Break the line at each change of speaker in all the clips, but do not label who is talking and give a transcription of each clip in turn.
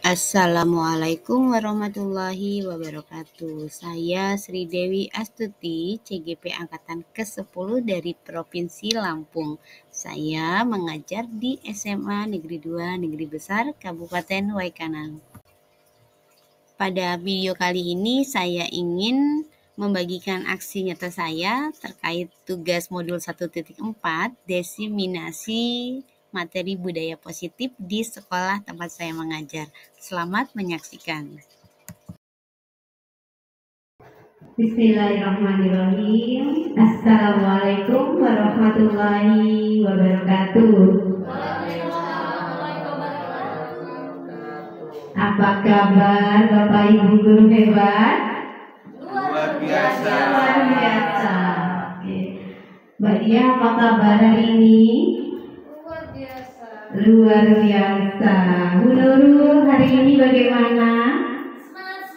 Assalamualaikum warahmatullahi wabarakatuh. Saya Sri Dewi Astuti, CGP Angkatan ke-10 dari Provinsi Lampung. Saya mengajar di SMA Negeri 2 Negeri Besar Kabupaten Waikanan. Pada video kali ini saya ingin membagikan aksi nyata saya terkait tugas modul 1.4 diseminasi materi budaya positif di sekolah tempat saya mengajar. Selamat menyaksikan.
Bismillahirrahmanirrahim. Assalamualaikum warahmatullahi wabarakatuh. Apa kabar Bapak Ibu guru hebat?
Luar biasa.
Luar biasa. Oke. Mbak Dia, apa kabar hari ini?
Luar biasa.
Luar biasa. Bu Nurul, hari ini bagaimana?
Semangat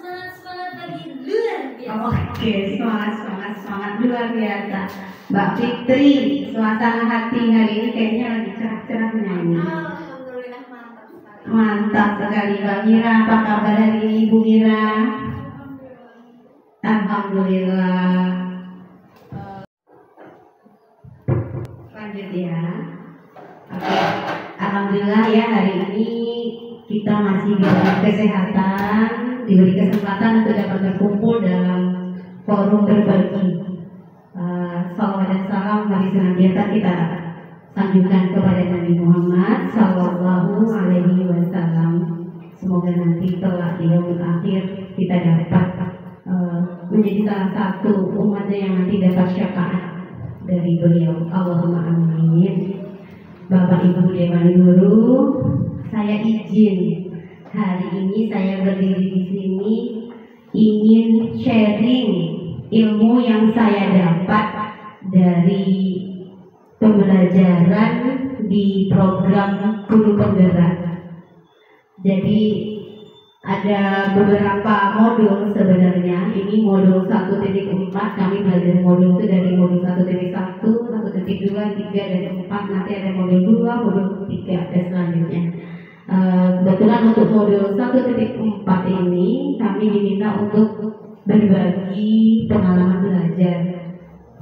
lagi luar biasa.
Oke, semangat luar biasa. Mbak Fitri, suasana hati hari ini kayaknya lagi cerah-cerah nyanyi.
Alhamdulillah mantap sekali.
Mantap sekali. Mbak Mira, apa kabar hari ini Bu Mira? Alhamdulillah. Lanjut ya. Oke. Alhamdulillah ya, hari ini kita masih diberi kesehatan, diberi kesempatan untuk dapat berkumpul dalam forum berbagi. Salawat dan salam mari senantiasa kita sanjungkan kepada Nabi Muhammad Sallallahu Alaihi Wasallam. Semoga nanti kelak di yaumul akhir kita dapat menjadi salah satu umatnya yang nanti dapat syafaat dari beliau. Allahumma amin. Bapak Ibu Dewan Guru, saya izin hari ini saya berdiri di sini ingin sharing ilmu yang saya dapat dari pembelajaran di program Guru Penggerak. Jadi ada beberapa modul sebenarnya. Ini modul 1.4, kami belajar modul itu dari modul 1.1, 1.2, 3, dan 4. Nanti ada modul 2, modul 3, dan selanjutnya. Kebetulan untuk modul 1.4 ini kami diminta untuk berbagi pengalaman belajar.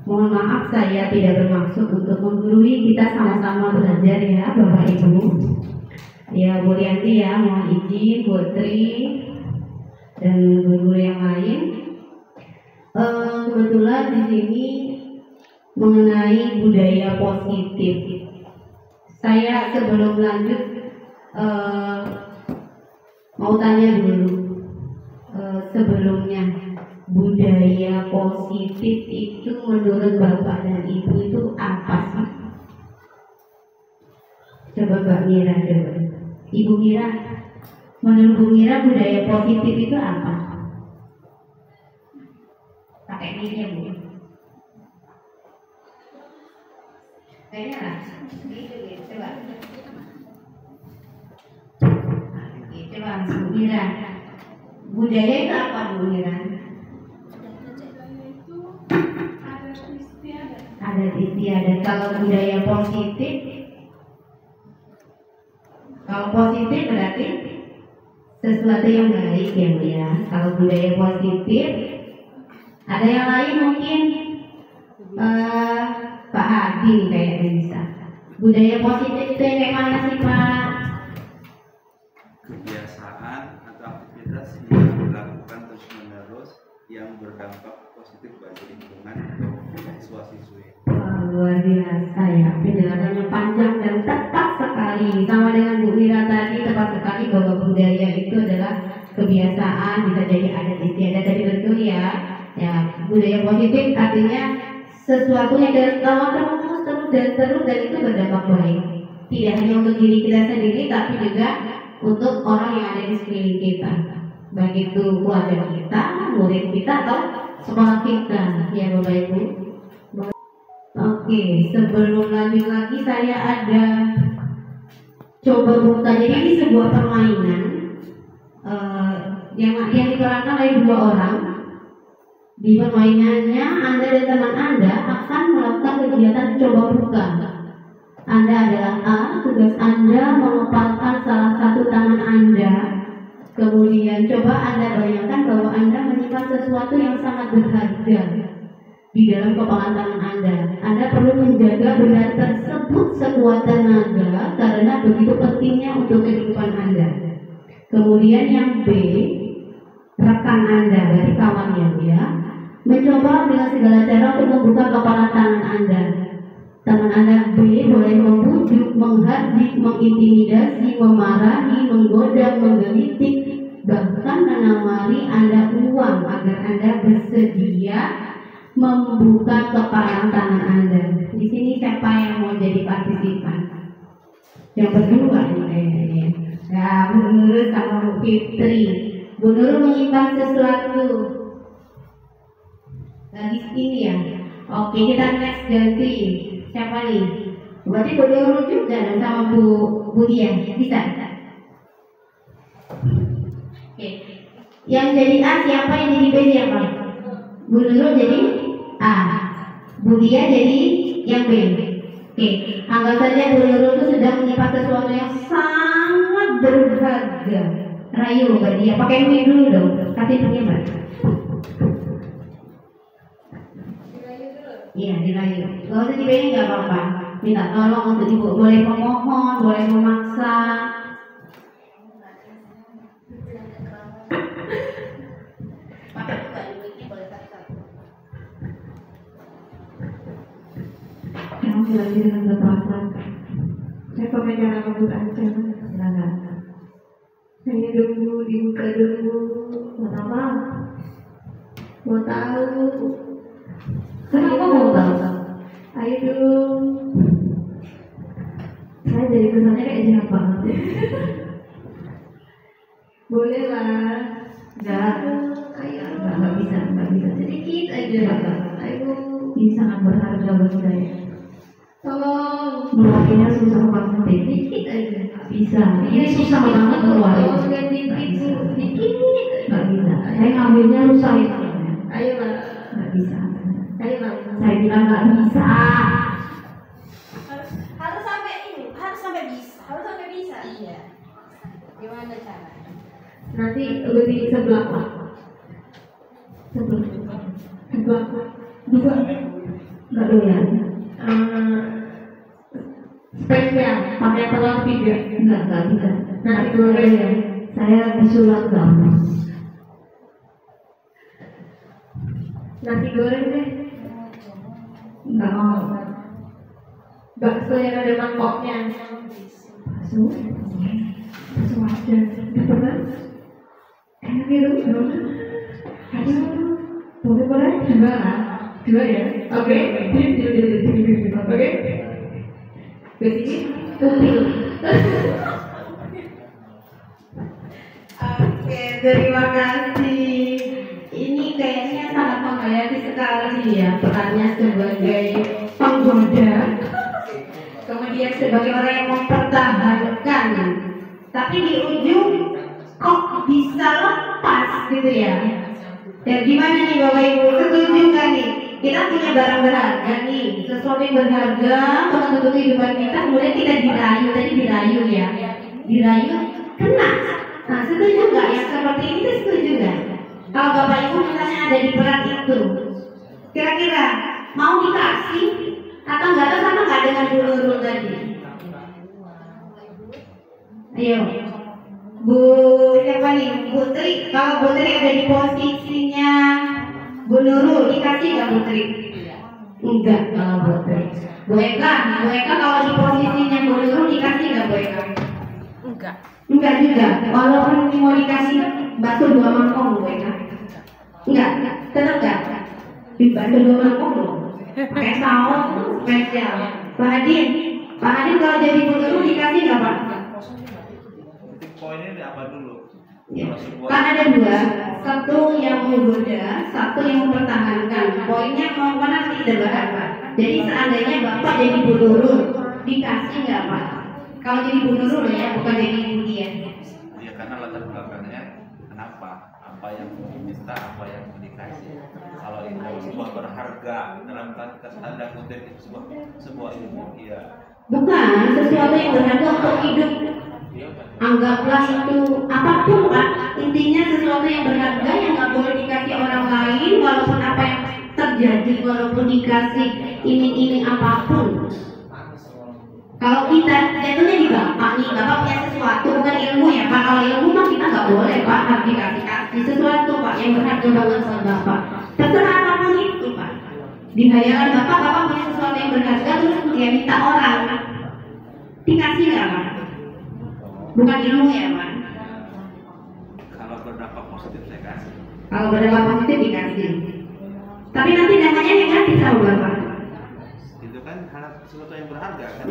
Mohon maaf saya tidak bermaksud untuk menggurui, kita sama-sama belajar ya Bapak Ibu. Ya Bu Rianti ya, mohon izin, Bu Tri dan guru yang lain. Kebetulan di sini mengenai budaya positif. Saya sebelum lanjut mau tanya dulu, sebelumnya budaya positif itu menurut Bapak dan Ibu itu apa sih? Coba Mbak Mira, coba. Ibu Mira, menurut Bu Mira budaya positif itu apa? Pakai mic-nya Bu. Kayaknya lah. Gitu, coba. Oke, coba Bu Mira. Budaya itu apa Bu Mira? Adat istiadat. Kalau budaya positif, kalau positif berarti sesuatu yang baik ya Bu ya. Kalau budaya positif, ada yang lain mungkin Pak Hadi kayaknya bisa. Budaya positif itu yang kayak mana sih Pak?
Kebiasaan atau aktivitas yang dilakukan terus-menerus yang berdampak positif bagi lingkungan atau siswa-siswi.
Luar biasa ya, penjelasannya panjang dan tepat sekali. Sama dengan Bu Mira tadi, tepat sekali bahwa budaya itu adalah kebiasaan, bisa jadi adat istiadat. Tadi betul ya. Ya, budaya positif artinya sesuatu yang dilakukan terus dan itu berdampak baik. Tidak hanya untuk diri kita sendiri, tapi juga untuk orang yang ada di sekeliling kita. Baik itu keluarga kita, murid kita atau sekolah kita. Ya Bapak Ibu. Oke, sebelum lanjut lagi saya ada coba buka. Jadi ini sebuah permainan yang diperankan oleh 2 orang. Di permainannya Anda dan teman Anda akan melakukan kegiatan coba buka. Anda adalah A, tugas Anda mengepalkan salah satu tangan Anda Kemudian coba Anda bayangkan bahwa Anda menyimpan sesuatu yang sangat berharga di dalam kepala tangan Anda. Anda perlu menjaga benda tersebut sekuat tenaga karena begitu pentingnya untuk kehidupan Anda. Kemudian yang B, rekan Anda, berarti kawannya ya, mencoba dengan segala cara untuk membuka kepala tangan Anda. Tangan Anda B boleh membujuk, menghardik, mengintimidasi, memarahi, menggoda, menggelitik, bahkan menawari Anda uang agar Anda bersedia membuka kepala tangan Anda. Di sini siapa yang mau jadi partisipan? Yang berdua nih kayaknya. Ya, Bu Nurul sama Bu Fitri. Bu Nurul menyimpan sesuatu. Lagi sini ya. Oke, kita next ganti. Siapa nih? Berarti Bu Nurul juga dan sama Bu Dian. Bisa? Oke. Yang jadi A siapa, yang jadi B siapa? Bu Nurul jadi A, Bu Dian jadi yang B. Oke, anggap saja Bu Nurul itu sedang menyimpan sesuatu yang sangat berharga. Rayu Mbak Dia, pakai mic dulu dong. Kasih punya Mbak. Iya, dirayu. Gak usah dibayangin, gak apa-apa. Minta tolong untuk Ibu, boleh memohon, boleh memaksa. Kamu lagi dengan kekuasaan. Saya pemain rambut aja. Silakan. Saya dulu dibuka dulu. Mau apa? Mau tahu? Kenapa mau tahu? Ayo dong. Saya jadi kesannya kayak jahat banget. Boleh lah. Enggak. Ayo. Enggak bisa. Sedikit aja. Ayo. Ini sangat berharga bagi saya. Tolong. Meluarinnya susah banget. Dikit aja. Gak bisa. Ini susah banget keluarin. Dikit. Gak bisa. Saya ngambilnya rusak itu. Ayo lah. Gak bisa. Ayo lah. Saya bilang gak bisa.
Harus sampai ini, harus sampai bisa. Iya. Gimana cara?
Nanti lebih sebelah Pak. Sebelah dua. Enggak doyan. Spesial, pakai telur 3. Enggak bisa. Nanti telurnya ya. Saya disulap gampang. Nasi goreng deh. Enggak mau. Bakso yang ada mangkoknya. Bakso aja. Pernah? Enak gitu. Aduh. Boleh. Dua ya. Oke. Oke. Begini. Kupil. Oke, terima kasih. Ini kayaknya sangat menghayati sekali ya perannya sebagai penggoda, kemudian sebagai orang yang mempertahankan, tapi di ujung kok bisa lepas gitu ya. Dan gimana nih Bapak Ibu, setuju kan nih? Kita punya barang berharga nih, sesuatu yang berharga untuk kehidupan kita, kemudian kita dirayu, tadi dirayu ya, dirayu kena. Nah, setuju nggak yang seperti ini? Setuju nggak? Kalau Bapak Ibu misalnya ada di peran itu, kira-kira mau dikasih atau nggak tahu, sama nggak dengan Bu Nurul tadi? Ayo, Bu siapa nih? Putri. Kalau Putri ada di posisinya Bu Nurul, dikasih nggak Putri? Enggak kalau Putri. Bu Eka kalau di posisinya Bu Nurul dikasih nggak Bu Eka? Enggak juga. Walaupun mau dikasih bakso 2 mangkok Bu Eka? Enggak, tetap enggak. Di bakso 2 mangkok loh. Pakai saus spesial. Pak Adin kalau jadi Bu Nurul dikasih nggak Pak?
Poinnya apa dulu?
Ya. Kan ada 2, satu yang menggoda, satu yang mempertahankan. Poinnya mau mana tidak berapa. Jadi seandainya Bapak jadi Bu Nurul, dikasih nggak Pak? Kalau jadi Bu Nurul ya, bukan jadi Bu Dian.
Ya karena latar belakangnya kenapa? Apa yang mau diminta, apa yang mau dikasih. Kalau itu sebuah berharga dalam tanda kutip itu sebuah ilmu, ya.
Bukan sesuatu yang berharga untuk hidup Anggaplah itu apapun Pak, intinya sesuatu yang berharga yang nggak boleh dikasih orang lain, walaupun apa yang terjadi, walaupun dikasih iming-iming apapun. Kalau kita jatuhnya di bapak nih, bapak punya sesuatu, bukan ilmu ya Pak. Kalau ilmu mah kita nggak boleh Pak, harus dikasih sesuatu Pak yang berharga banget sama bapak. Terserah apapun itu Pak. Di hayalan bapak punya sesuatu yang berharga, terus dia minta orang, dikasih nggak Pak? Bukan ilmu ya Pak.
Kalau berdampak positif saya kasih.
Kalau berdampak positif dikasih. Tapi nanti dampaknya negatif sama bapak.
Itu kan hal sesuatu yang berharga kan.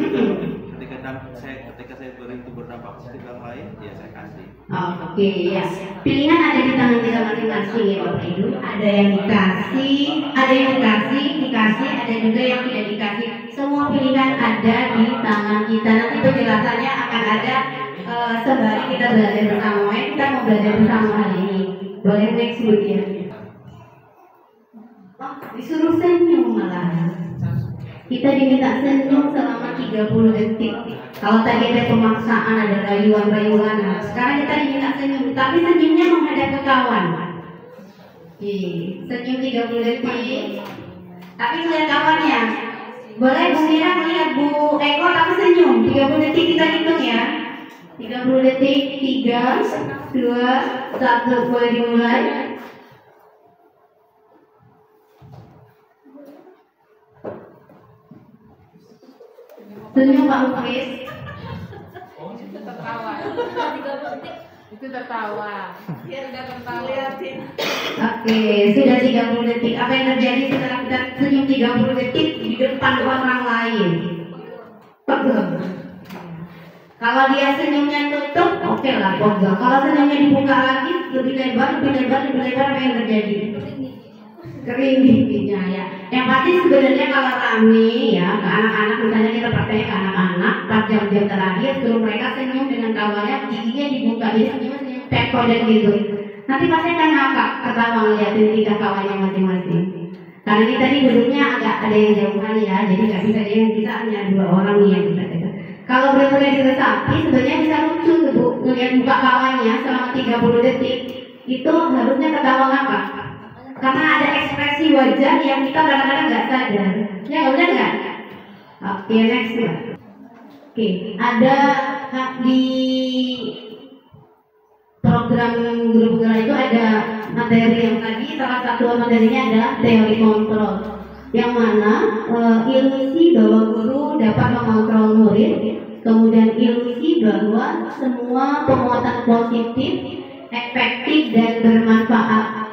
Ketika saya beri itu berdampak positif orang lain, ya saya kasih.
Oh, oke, ya. Pilihan ada di tangan kita masing-masing ya Bapak Ibu. Ada yang dikasih, ada yang dikasih, ada juga yang tidak dikasih. Semua pilihan ada di tangan kita. Nanti penjelasannya akan ada sembari kita belajar bersama. Kita mau belajar bersama hari ini. Boleh next ya. Oh, disuruh senyum malah. Kita diminta senyum selama 30 detik. Kalau tadi ada pemaksaan, ada rayuan-rayuan, nah, sekarang kita diminta senyum, tapi senyumnya menghadap ke kawan. Senyum 30 detik, tapi melihat kawannya. Boleh Bu Mira melihat Bu Eko tapi senyum. 30 detik kita hitung ya. 30 detik, 3, 2, 1, boleh dimulai. Senyum Pak Muklis.
Itu tertawa. Itu tertawa. Biar udah tertawa. Liatin.
Oke, sudah 30 detik. Apa yang terjadi setelah kita senyum 30 detik di depan orang lain? Pegang. Kalau dia senyumnya tutup, oke lah pegang. Kalau senyumnya dibuka lagi, lebih lebar, apa yang terjadi? Kering giginya ya. Yang pasti sebenarnya kalau rame ya ke anak-anak, misalnya kita praktek ke anak-anak, pas jam-jam terakhir suruh mereka senyum dengan kawannya, giginya dibuka, jadi senyum pekor dan gitu. Nanti pasti akan ngakak ketawa ngeliatin tingkah kawannya masing-masing. Karena kita tadi duduknya agak ada yang jauhan ya, jadi nggak bisa kita hanya 2 orang nih yang bisa kita. Kalau benar-benar diresapi, sebenarnya bisa lucu tuh Bu, ngeliat buka kawannya selama 30 detik, itu harusnya ketawa ngakak. Karena ada ekspresi wajah yang kita kadang-kadang nggak sadar. Ya benar nggak? Oke, next ya. Oke, ada di program guru penggerak itu ada materi yang tadi, salah satu materinya adalah teori kontrol, yang mana ilusi bahwa guru dapat mengontrol murid, kemudian ilusi bahwa semua penguatan positif, efektif dan bermanfaat.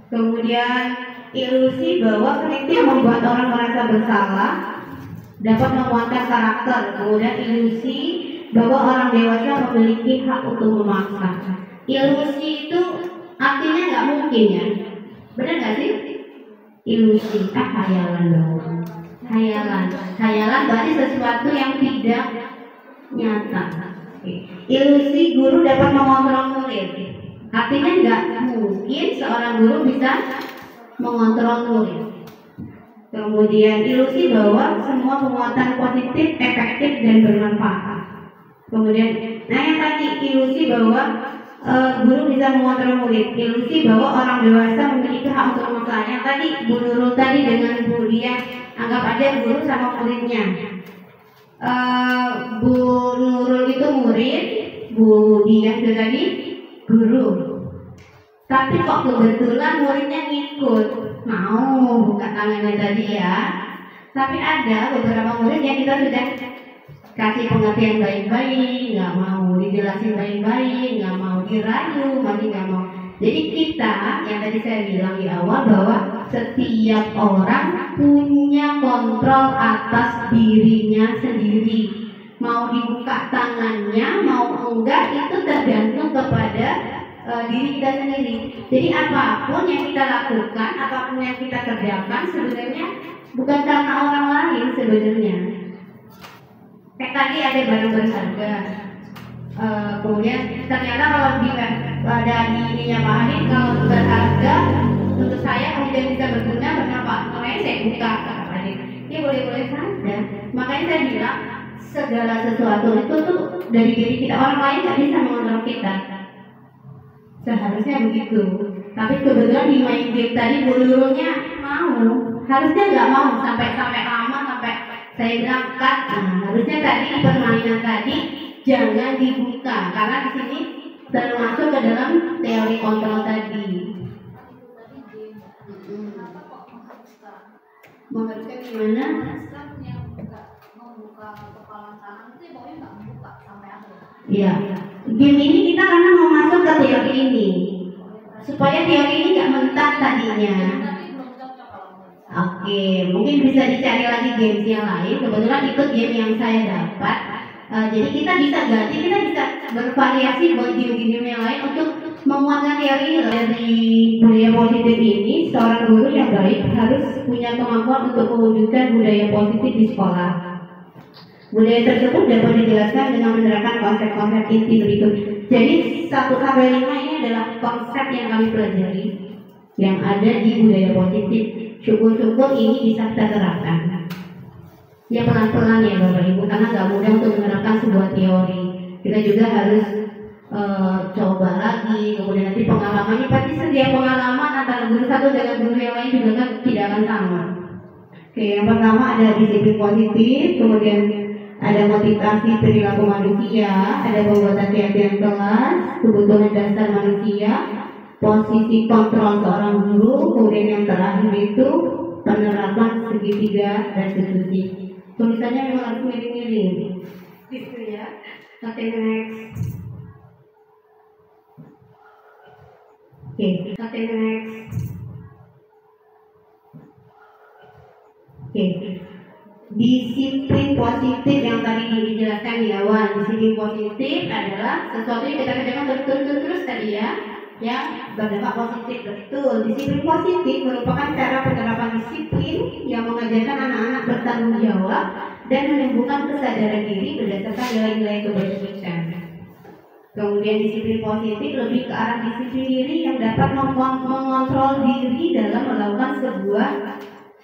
Kemudian ilusi bahwa kritik membuat orang merasa bersalah, dapat menguatkan karakter. Kemudian ilusi bahwa orang dewasa memiliki hak untuk memaksa. Ilusi itu artinya nggak mungkin ya, benar nggak sih? Ilusi, hayalan dong. Hayalan berarti sesuatu yang tidak nyata. Ilusi guru dapat mengontrol murid. Artinya nggak mungkin seorang guru bisa mengontrol murid. Kemudian ilusi bahwa semua penguatan positif, efektif dan bermanfaat. Kemudian, nah yang tadi ilusi bahwa guru bisa mengontrol murid. Ilusi bahwa orang dewasa memiliki hak untuk memaksa. Yang tadi Bu Nurul tadi dengan Bu Dia, anggap aja guru sama muridnya. Bu Nurul itu murid, Bu Dia itu tadi guru. Tapi kok kebetulan muridnya ngikut, mau buka tangannya tadi ya. Tapi ada beberapa murid yang kita sudah kasih pengertian baik-baik, nggak mau dijelasin baik-baik, nggak mau dirayu, masih nggak mau. Jadi kita yang tadi saya bilang di awal bahwa setiap orang punya kontrol atas dirinya sendiri. Mau dibuka tangannya, mau enggak, itu tergantung kepada diri kita sendiri. Jadi apapun yang kita lakukan, apapun yang kita kerjakan sebenarnya bukan karena orang lain sebenarnya. Kayak tadi ada barang berharga, kemudian ternyata kalau ada di ininya Pak Hanif, kalau berharga untuk saya kemudian bisa berguna, bermanfaat, makanya saya buka kata Pak Hanif. Ya boleh-boleh saja. Makanya saya bilang segala sesuatu itu tuh dari diri kita, orang lain nggak bisa mengontrol kita. Seharusnya begitu. Tapi kebetulan di main game tadi Bu Nurulnya mau, harusnya nggak mau sampai lama sampai saya berangkat. Nah, harusnya tadi di permainan tadi jangan dibuka karena di sini termasuk ke dalam teori kontrol tadi. Mengharuskan gimana? Iya. Game ini kita karena mau masuk ke teori ini supaya teori ini nggak mentah tadinya. Oke, mungkin bisa dicari lagi games yang lain. Kebetulan ikut game yang saya dapat. Jadi kita bisa ganti, kita bisa bervariasi buat game-game yang lain untuk menguatkan teori ini. Dari budaya positif ini, seorang guru yang baik harus punya kemampuan untuk mewujudkan budaya positif di sekolah. Budaya tersebut dapat dijelaskan dengan menerapkan konsep-konsep inti berikut. Jadi 1-5 ini adalah konsep yang kami pelajari yang ada di budaya positif. Syukur-syukur ini bisa kita terapkan. Ya pelan-pelan ya Bapak Ibu, karena nggak mudah untuk menerapkan sebuah teori. Kita juga harus coba lagi, kemudian nanti pengalamannya pasti setiap pengalaman antara guru satu dengan guru yang lain juga kan tidak akan sama. Oke, yang pertama ada disiplin positif, kemudian ada motivasi perilaku manusia, ada pembuatan keyakinan kelas, kebutuhan dasar manusia, posisi kontrol seorang guru, kemudian yang terakhir itu penerapan segitiga dan seterusnya. Tulisannya memang harus miring-miring, gitu ya. Oke, next. Oke, next. Oke. Disiplin positif yang tadi dijelaskan di awal. Disiplin positif adalah sesuatu yang kita kerjakan terus tadi ya, yang berdampak positif. Betul. Disiplin positif merupakan cara penerapan disiplin yang mengajarkan anak-anak bertanggung jawab dan menumbuhkan kesadaran diri berdasarkan nilai-nilai kebajikan. Kemudian disiplin positif lebih ke arah disiplin diri yang dapat mengontrol diri dalam melakukan sebuah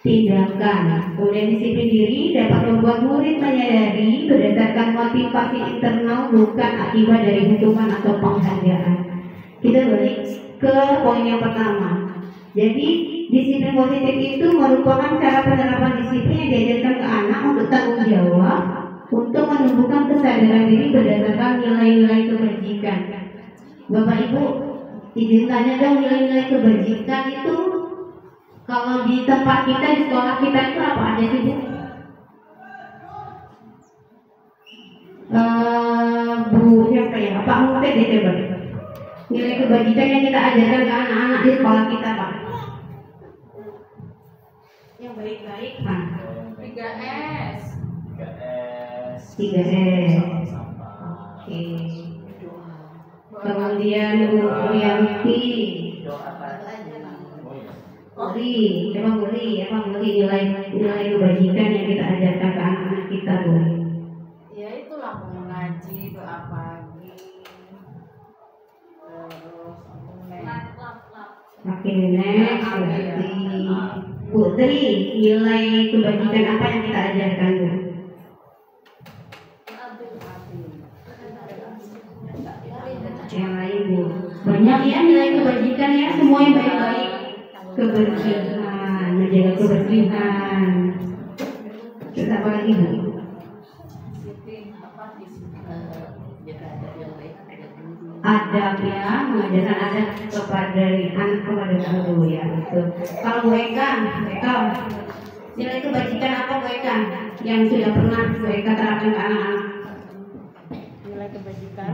tindakan. Kemudian disiplin diri dapat membuat murid menyadari berdasarkan motivasi internal bukan akibat dari hukuman atau penghargaan. Kita balik ke poin yang pertama. Jadi disiplin positif itu merupakan cara penerapan disiplin yang diajarkan ke anak untuk tanggung jawab, untuk menumbuhkan kesadaran diri berdasarkan nilai-nilai kebajikan. Bapak Ibu, izin tanya dong, nilai-nilai kebajikan itu kalau di tempat kita, di sekolah kita itu apa aja sih Bu? Bu siapa ya? Pak Mutet deh coba. Nilai kebajikan yang kita ajarkan ke anak-anak di sekolah kita Pak. Yang baik-baik Pak.
3S.
3S. Oke. Kemudian Bu Yanti. Beri nilai kebajikan yang kita ajarkan ke anak-anak kita Bu.
Ya itulah mengaji, doa pagi, terus
Oke, next berarti Putri, nilai kebajikan apa yang kita ajarkan Bu? Yang lain Bu. Banyak ya nilai kebajikan ya, semua yang baik-baik. Kebersihan, menjaga kebersihan. Terus apa lagi Bu? Adab ya, mengajarkan adab kepada anak kepada guru ya. Betul. Kalau Bu Eka, nilai kebajikan apa Bu Eka yang sudah pernah Bu Eka terapkan ke anak-anak?
nilai kebajikan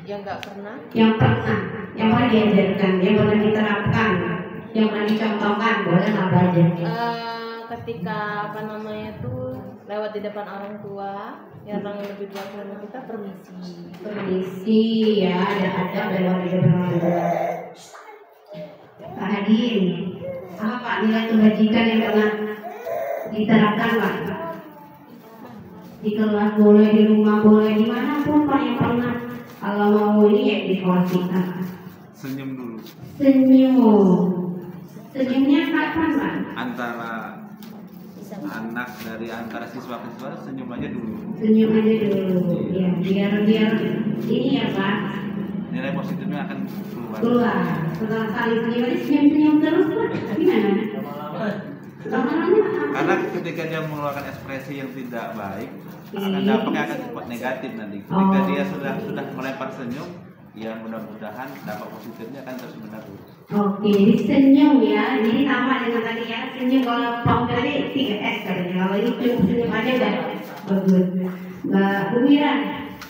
yang nggak pernah.
Yang pernah diajarkan, yang pernah diterapkan, yang pernah dicontohkan, boleh apa aja?
Ketika lewat di depan orang tua, yang lebih tua dari kita
Permisi ya, ada lewat di depan orang tua. Pak Hadin, apa Pak nilai kebajikan yang pernah diterapkan Pak? Di kelas boleh, di rumah boleh, dimanapun Pak yang pernah. Kalau mau ini ya di kelas kita.
Senyum dulu.
Senyumnya kapan Pak?
Antara anak dari antara siswa ke siswa senyum aja dulu.
Senyum aja dulu, ya biar ini ya Pak.
Nilai positifnya akan
Keluar. Setelah saling senyum aja senyum terus Pak. Gimana?
Karena ketika dia mengeluarkan ekspresi yang tidak baik, dampaknya akan cepat negatif nanti. Ketika dia sudah melempar senyum, ya mudah-mudahan dampak positifnya akan terus menerus.
Oke, jadi senyum ya. Jadi sama dengan tadi ya. Senyum kalau Pong tadi 3S katanya. Kalau ini cukup senyum aja udah bagus. Mbak Bumiran,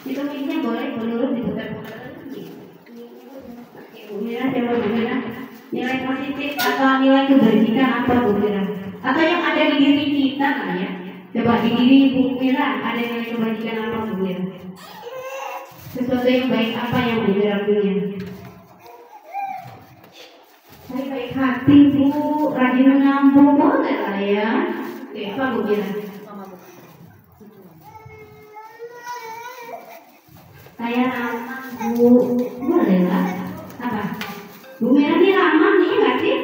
itu mic-nya boleh menurut diputar-putar. Oke, Bumiran, coba Bumiran. Nilai positif atau nilai kebajikan apa Bumiran? Atau yang ada di diri kita kan ya? Coba di diri Bumiran ada nilai kebajikan apa Bumiran? Sesuatu yang baik apa yang Bumiran punya? Saya baik hati Bu, rajin menyambung boleh lah ya. Oke, apa Bu Mira? Saya ramah Bu, boleh lah. Apa? Bu Mira ini ramah nih nggak sih?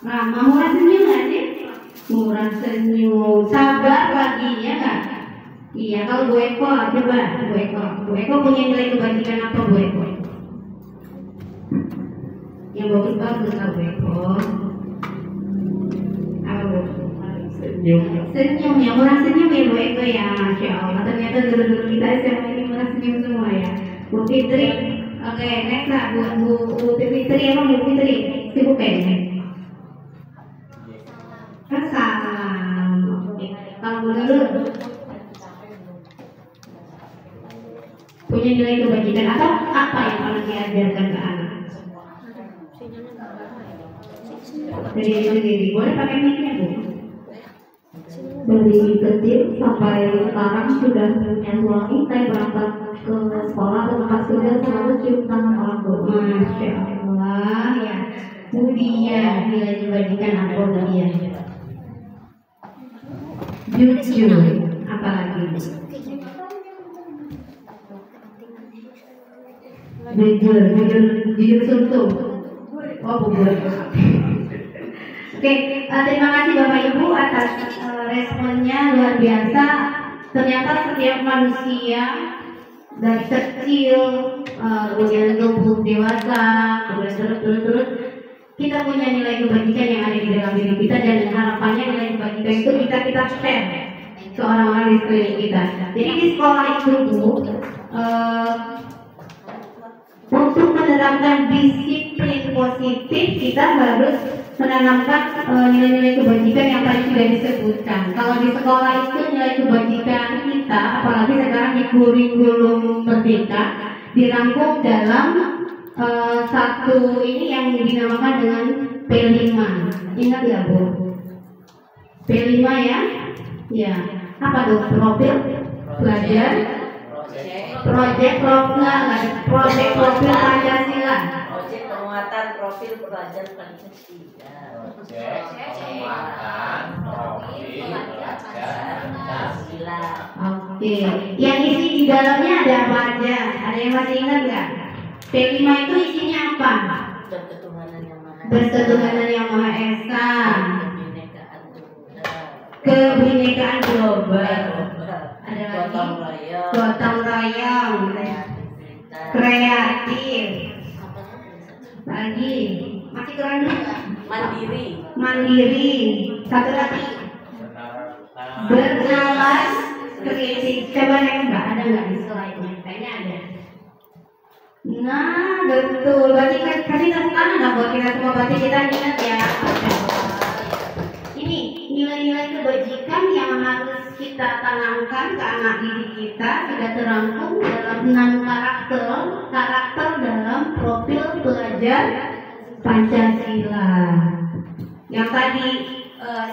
Ramah, murah senyum nggak sih? Murah senyum, sabar lagi ya nggak? Iya, kalau Bu Eko coba Bu Eko punya nilai kebajikan apa Bu Eko? Yang bagus-bagus lah Bu Eko. Senyum ya, murah senyum ya Bu Eko ya, Masya Allah. Ternyata dulu-dulu kita SMA ini murah senyum semua ya. Bu Fitri, oke, next lah Bu Fitri, emang Bu Fitri sibuk kayaknya. Salam. Oke, kalau Bu Nurul punya nilai kebajikan atau apa yang paling diajarkan ke anak? Dari sendiri, boleh pakai mic-nya Bu?
Dari kecil sampai sekarang sudah menyuami saya berangkat ke sekolah atau tempat kerja selalu cium tangan orang tua.
Masya Allah ya. Mulia nilai kebajikan apa dia? Jujur, apalagi? Jujur sungsung. Oh bubur. Oke, terima kasih Bapak Ibu atas responnya luar biasa. Ternyata setiap manusia dari kecil kemudian tumbuh dewasa, kemudian terus kita punya nilai kebajikan yang ada di dalam diri kita, dan harapannya nilai kebajikan itu bisa kita share ke orang-orang di sekeliling kita. Jadi di sekolah itu Bu, untuk menerapkan disiplin positif kita harus menanamkan nilai-nilai kebajikan yang tadi sudah disebutkan. Kalau di sekolah itu nilai kebajikan kita, apalagi sekarang di kurikulum merdeka, dirangkum dalam satu ini yang dinamakan dengan P5. Ingat nggak Bu? P5 ya? Ya. Apa tuh? Profil belajar, project profil Pancasila.
Project penguatan profil pelajar Pancasila. Pancasila.
Oke. Yang isi di dalamnya ada apa aja? Ada yang masih ingat nggak? P5 itu isinya apa? Berketuhanan yang Maha Esa. Kebinekaan global. Ada lagi gotong royong, kreatif, lagi masih keren juga, mandiri, satu lagi bernalas kritis. Coba nggak ada nggak di slide-nya? Kayaknya ada. Nah betul, berarti kasih tepuk tangan nggak buat kita semua, berarti kita ingat ya. Ini nilai-nilai kebajikan yang harus kita tanamkan ke anak didik kita sudah terangkum dalam 6 karakter dalam profil pelajar Pancasila. Yang tadi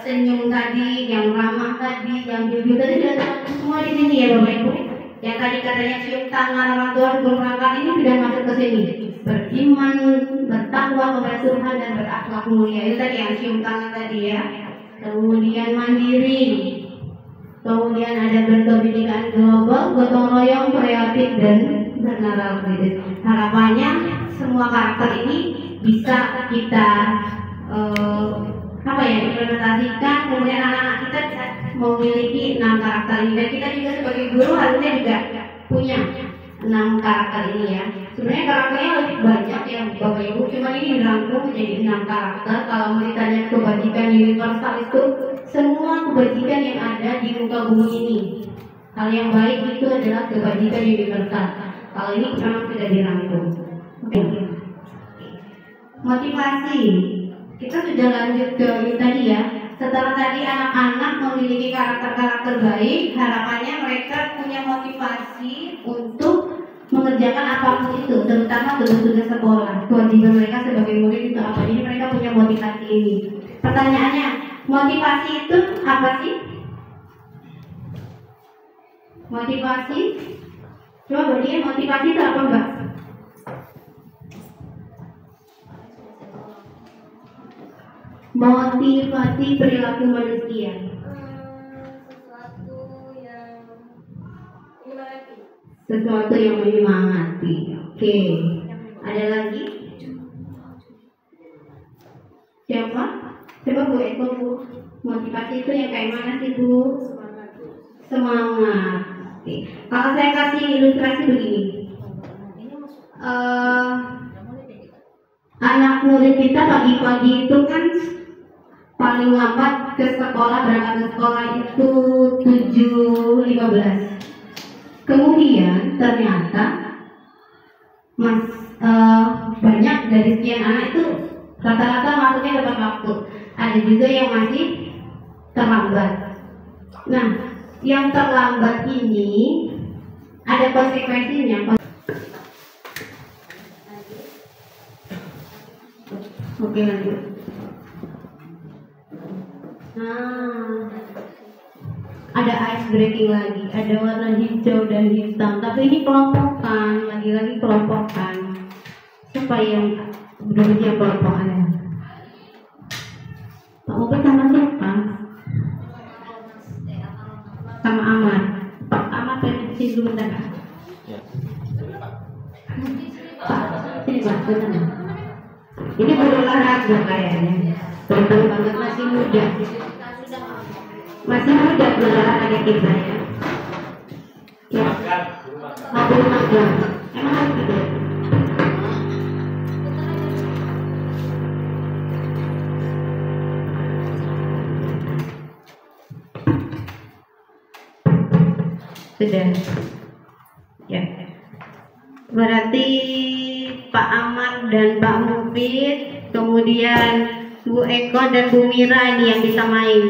senyum tadi, yang ramah tadi, yang jujur tadi sudah terangkum semua di sini ya Bapak Ibu. Yang tadi katanya cium tangan orang tua sebelum berangkat ini sudah masuk ke sini. Beriman, bertakwa kepada Tuhan dan berakhlak mulia. Itu tadi yang cium tangan tadi ya. Kemudian mandiri, kemudian ada berkebinekaan global, gotong royong, kreatif, dan bernalar kritis. Harapannya semua karakter ini bisa kita apa ya, implementasikan, kemudian anak-anak kita bisa memiliki 6 karakter ini, dan kita juga sebagai guru harusnya juga punya 6 karakter ini ya. Sebenarnya karakternya lebih banyak ya Bapak Ibu, cuma ini dirangkum menjadi 6 karakter. Kalau mau ditanya kebajikan universal itu semua kebajikan yang ada di muka bumi ini. Hal yang baik itu adalah kebajikan universal. Kalau ini memang sudah dirangkum. Motivasi, kita sudah lanjut ke ini tadi ya. Setelah tadi anak-anak memiliki karakter-karakter baik, harapannya mereka punya motivasi untuk mengerjakan apapun itu, terutama tugas-tugas sekolah. Kewajiban mereka sebagai murid itu apa? Jadi mereka punya motivasi ini. Pertanyaannya, motivasi itu apa sih? Motivasi? Coba dia motivasi itu apa Mbak? Motivasi perilaku manusia. Sesuatu yang menyemangati. Oke. Ada lagi? Siapa? Coba Bu Eko Bu. Motivasi itu yang kayak mana sih Bu? Semangat. Oke. Kalau saya kasih ilustrasi begini. Anak murid kita pagi-pagi itu kan paling lambat ke sekolah, berangkat ke sekolah itu 7.15. Kemudian ternyata banyak dari sekian anak itu rata-rata masuknya tepat waktu. Ada juga yang masih terlambat. Nah, yang terlambat ini ada konsekuensinya. Oke, lanjut. Nah, ada ice breaking lagi, ada warna hijau dan hitam, tapi ini kelompokan, lagi-lagi kelompokan. Siapa yang berbicara kelompokannya? Pak Mupet sama siapa? Sama Ahmad. Pak Ahmad pergi dulu bentar.
Ya.
Pak, sini Pak, bentar. Ini baru olahraga kayaknya. Betul banget, masih muda. Masih muda olahraga kita ya. Ya. Aku magang. Emang harus gitu. Sudah. Ya. Berarti Pak Amar dan Pak Mufid, kemudian Bu Eko dan Bu Mira ini yang bisa main.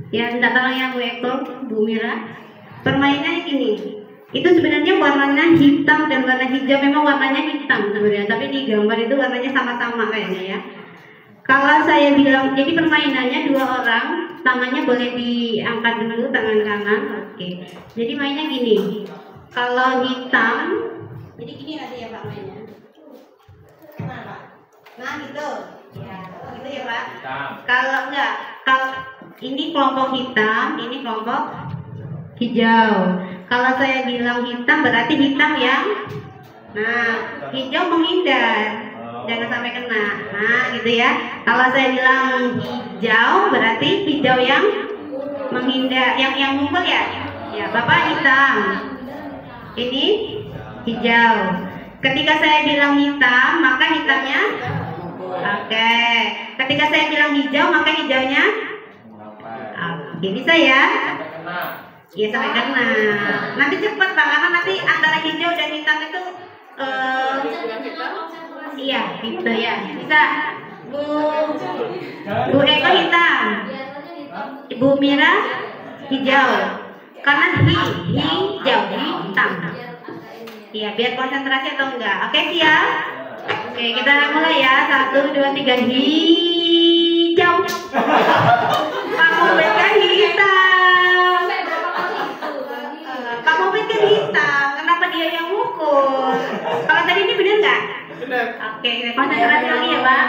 Ya, minta tolong ya Bu Eko, Bu Mira. Permainannya gini. Itu sebenarnya warnanya hitam dan warna hijau, memang warnanya hitam sebenarnya, tapi di gambar itu warnanya sama-sama kayaknya ya. Kalau saya bilang, jadi permainannya 2 orang, tangannya boleh diangkat dulu, tangan kanan. Oke. Jadi mainnya gini. Kalau hitam, jadi gini nanti ya Pak mainnya. Nah gitu. Ya, gitu ya Pak. Kalau enggak, kalau ini kelompok hitam, ini kelompok hijau. Kalau saya bilang hitam berarti hitam yang, nah hijau menghindar, jangan sampai kena. Nah gitu ya. Kalau saya bilang hijau berarti hijau yang menghindar, yang ngumpul ya. Ya Bapak hitam, ini hijau. Ketika saya bilang hitam, maka hitamnya oke. Ketika saya bilang hijau, maka hijaunya oke. Bisa ya? Iya sampai kena. Nanti cepat Pak, karena nanti antara hijau dan hitam itu iya gitu ya. Bisa Bu Eko hitam, Ibu Mira hijau. Karena hijau hitam. Iya, biar konsentrasi atau enggak. Oke, siap? Oke, kita mulai ya. 1, 2, 3. Hijau. Pak Mubet kan hitam. Pak Mubet kan hitam. Kenapa dia yang mukul? Kalau tadi ini benar nggak? Benar. Oke, konsentrasi lagi ya, Pak.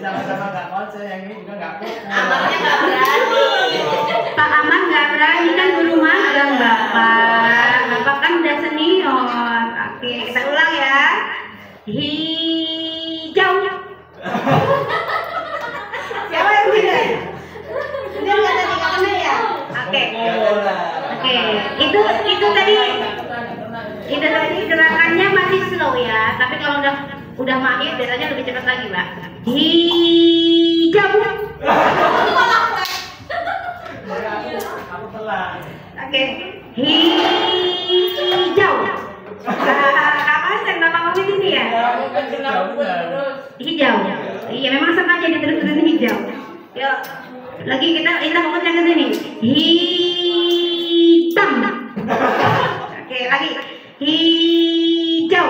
Sama-sama nggak konsen, yang ini juga nggak konsen.
Amarnya nggak berani.
Pak Aman nggak berani, kan guru magang Bapak. Bapak kan udah senior. Oke, kita ulang ya. Hijau. Siapa yang benar? udah mahir biasanya lebih cepat lagi, Mbak. Hijau.
Aku telah.
Oke, hijau. Kamu yang nama kamu di sini ya? Hijau. Iya, memang sengaja diterus-terusin hijau. Yuk, lagi kita ngomong yang ke sini. Hitam. Oke, lagi. Hijau.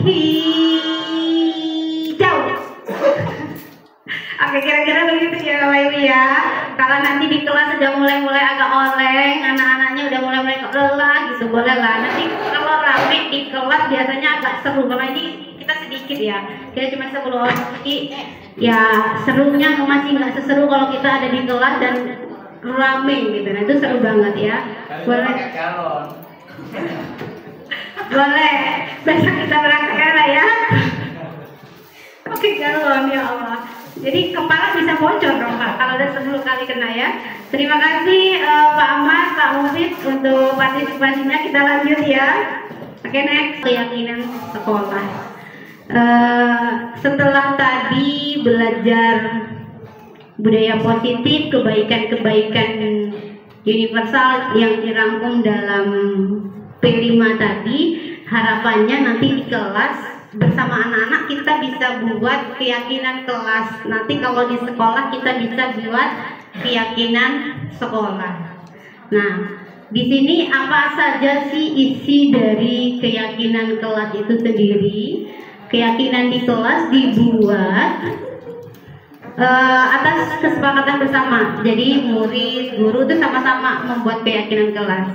Hijau. Oke, kira-kira begitu ya Bapak Ibu ya. Kalau nanti di kelas sudah mulai agak oleng, anak-anaknya udah mulai lelah gitu, boleh lah. Nanti kalau rame di kelas biasanya agak seru, karena ini kita sedikit ya. Kita cuma 10 orang, jadi ya serunya masih nggak seseru kalau kita ada di kelas dan rame gitu. Nah itu seru banget ya. Boleh. Boleh. Besok kita berangkat ya. Oke, galon ya Allah. Jadi kepala bisa bocor dong Pak kalau udah 10 kali kena ya. Terima kasih Pak Ahmad, Pak Mufid untuk partisipasinya. Kita lanjut ya. Oke, next, keyakinan sekolah. Setelah tadi belajar budaya positif, kebaikan-kebaikan universal yang dirangkum dalam P5 tadi, harapannya nanti di kelas bersama anak-anak kita bisa buat keyakinan kelas. Nanti kalau di sekolah kita bisa buat keyakinan sekolah. Nah, di sini apa saja sih isi dari keyakinan kelas itu sendiri? Keyakinan di kelas dibuat atas kesepakatan bersama. Jadi murid, guru itu sama-sama membuat keyakinan kelas.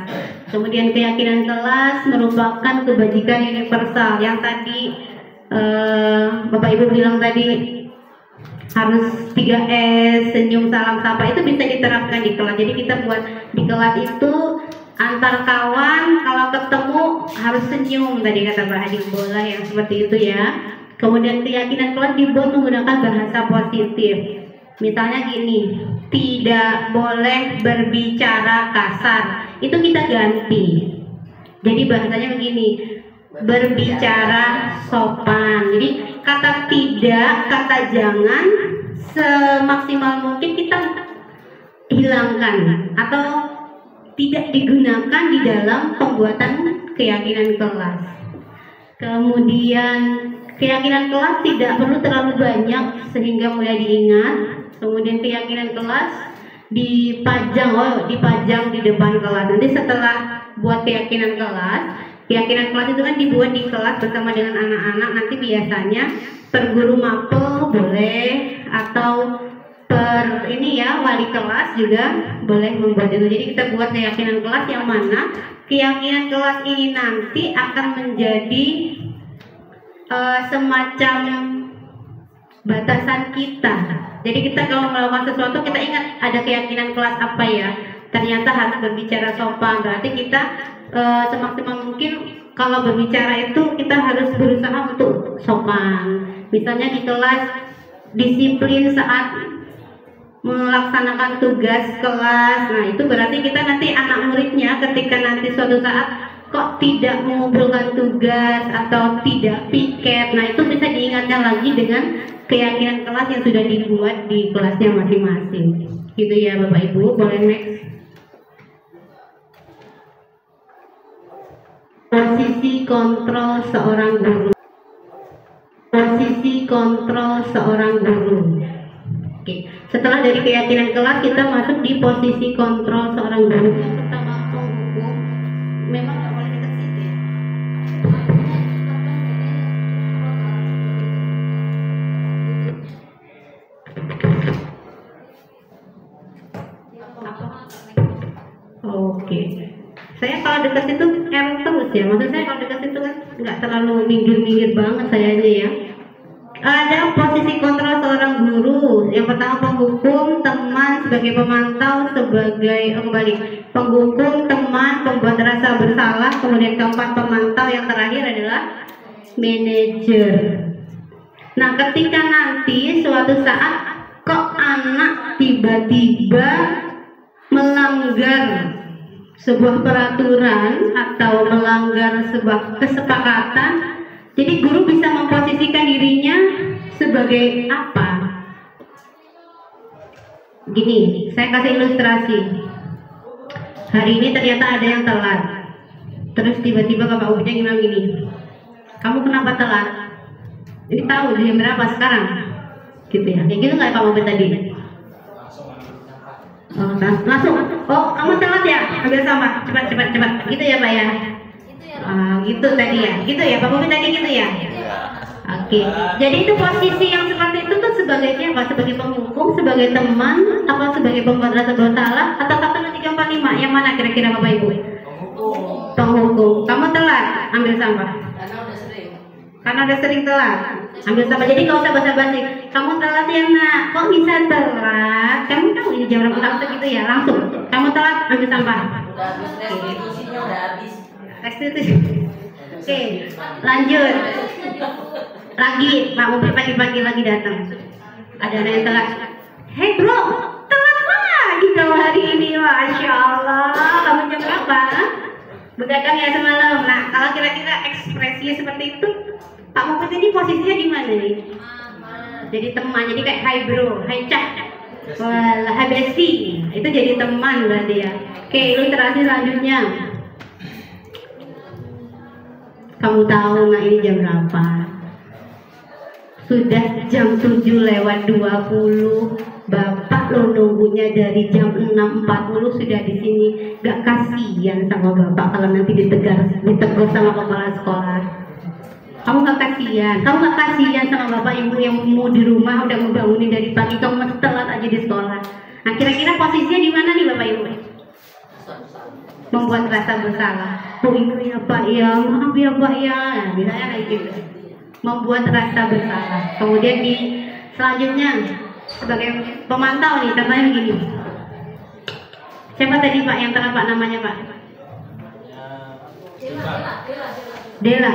Kemudian keyakinan kelas merupakan kebajikan universal yang tadi Bapak Ibu bilang tadi harus 3S, senyum, salam, sapa, itu bisa diterapkan di kelas. Jadi kita buat di kelas itu antar kawan kalau ketemu harus senyum, tadi kata Mbak Hadi Bola yang seperti itu ya. Kemudian keyakinan kelas dibuat menggunakan bahasa positif. Misalnya gini, tidak boleh berbicara kasar. Itu kita ganti. Jadi bahasanya begini, berbicara sopan. Jadi kata tidak, kata jangan semaksimal mungkin kita hilangkan atau tidak digunakan di dalam pembuatan keyakinan kelas. Kemudian keyakinan kelas tidak perlu terlalu banyak sehingga mudah diingat. Kemudian keyakinan kelas dipajang di depan kelas. Nanti setelah buat keyakinan kelas itu kan dibuat di kelas bersama dengan anak-anak. Nanti biasanya per guru mapel boleh, atau per wali kelas juga boleh membuat itu. Jadi kita buat keyakinan kelas yang mana keyakinan kelas ini nanti akan menjadi semacam batasan kita. Jadi kita kalau melakukan sesuatu kita ingat ada keyakinan kelas apa ya. Ternyata harus berbicara sopan. Berarti kita semaksimal mungkin kalau berbicara itu kita harus berusaha untuk sopan. Misalnya di kelas disiplin saat melaksanakan tugas kelas. Nah itu berarti kita nanti anak muridnya ketika nanti suatu saat kok tidak mengumpulkan tugas atau tidak piket, nah itu bisa diingatkan lagi dengan keyakinan kelas yang sudah dibuat di kelasnya masing-masing. Gitu ya Bapak Ibu. Boleh next. Posisi kontrol seorang guru. Posisi kontrol seorang guru. Oke. Setelah dari keyakinan kelas kita masuk di posisi kontrol seorang guru. Yang pertama penghukum. Memang nggak boleh dekat situ ya. Oke. Saya kalau dekat itu error terus ya. Maksud saya kalau dekat itu kan nggak terlalu minggir-minggir banget sayanya ya. Ada posisi kontrol seorang guru. Yang pertama penghukum, teman sebagai pemantau, sebagai penghukum, teman, pembuat rasa bersalah. Kemudian keempat pemantau, yang terakhir adalah manajer. Nah ketika nanti suatu saat kok anak tiba-tiba melanggar sebuah peraturan atau melanggar sebuah kesepakatan, jadi guru bisa memposisikan sebagai apa? Gini, saya kasih ilustrasi. Hari ini ternyata ada yang telat. Terus tiba-tiba Bapak Ubinya bilang gini, kamu kenapa telat? Jadi tahu jam berapa sekarang? Gitu ya, kayak gitu nggak Pak Ubin tadi? Oh, langsung, oh kamu telat ya? Ambil sampah, cepat, gitu ya Pak ya? Gitu tadi ya, gitu ya Pak Ubin tadi gitu ya? Oke, jadi itu posisi yang seperti itu tuh sebagai apa? Sebagai penghukum, sebagai teman, apa sebagai pembuat rasa bersalah, atau 1, 2, 3, 4, 5? Yang mana kira-kira Bapak Ibu? Penghukum. Kamu telat ambil sampah. Karena udah sering telat ambil sampah. Jadi nggak usah basa-basi. Kamu telat ya nak? Kok bisa telat? Kamu tahu ini jam berapa langsung gitu ya? Langsung. Kamu telat ambil sampah.
Udah habis restitusinya udah habis.
Restitusi. Oke, lanjut. Lagi Pak Mobil pagi-pagi lagi datang. Ada anak yang telat. Hei bro, telat lagi kamu hari ini, masya Allah. Kamu jam berapa? Begadang ya semalam. Nah, kalau kira-kira ekspresinya seperti itu, Pak Mobil ini posisinya di mana nih? Jadi teman, jadi kayak hai bro, hai cah, hai bestie. Itu jadi teman berarti ya. Oke, ilustrasi selanjutnya. Kamu tahu nggak ini jam berapa? Sudah jam 7:20. Bapak lo nunggunya dari jam 6:40 sudah di sini. Gak kasihan sama bapak kalau nanti ditegur sama kepala sekolah? Kamu gak kasihan? Kamu gak kasihan sama bapak ibu yang mau di rumah udah mau bangunin dari pagi, kamu masih telat aja di sekolah? Nah, kira-kira posisinya di mana nih bapak ibu? Membuat rasa bersalah. Oh iya ya Pak ya, maaf ya Pak ya. Nah, misalnya kayak gitu. Membuat rasa bersalah. Kemudian di selanjutnya sebagai pemantau nih, contohnya begini. Siapa tadi Pak yang terapa namanya Pak? Dela.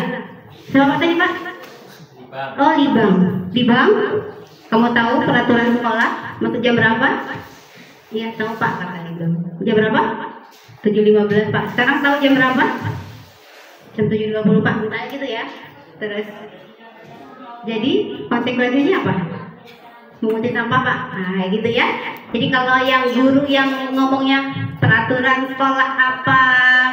Siapa tadi Pak? Oh Libang. Libang. Kamu tahu peraturan sekolah masuk jam berapa? Iya tahu Pak kata Libang. Jam berapa? 7:15 Pak. Sekarang tahu jam berapa? Jam 7:20 Pak. Misalnya gitu ya. Terus jadi konsekuensinya apa? Mengutin sampah Pak. Nah gitu ya. Jadi kalau yang guru yang ngomongnya peraturan sekolah apa,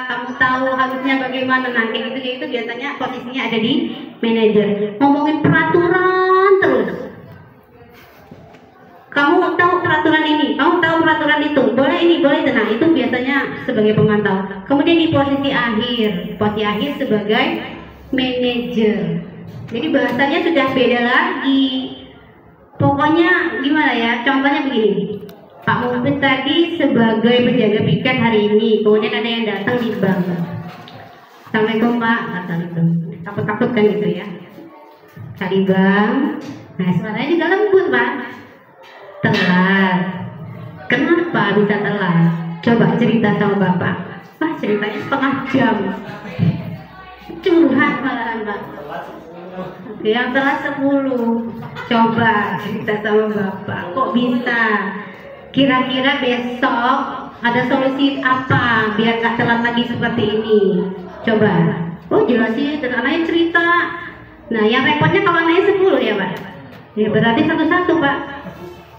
kamu tahu harusnya bagaimana, nanti gitu biasanya posisinya ada di manajer. Ngomongin peraturan terus. Kamu tahu peraturan ini, kamu tahu peraturan itu, boleh ini, boleh itu. Nah itu biasanya sebagai pemantau. Kemudian di posisi akhir sebagai manajer. Jadi bahasanya sudah beda lagi. Pokoknya gimana ya? Contohnya begini. Pak Mumpit tadi sebagai penjaga piket hari ini, kemudian ada yang datang di bank. Assalamualaikum Pak, kata itu. Takut-takut kan gitu ya. Cari bank. Nah suaranya juga lembut Pak. Telat. Kenapa bisa telat? Coba cerita sama Bapak. Wah ceritanya setengah jam. Curhat malahan Pak. Yang telat 10. Coba cerita sama Bapak. Kok bisa? Kira-kira besok ada solusi apa biar gak telat lagi seperti ini? Coba. Oh jelasin, terus anaknya cerita. Nah yang repotnya kalau anaknya 10 ya Pak. Ya berarti satu-satu Pak.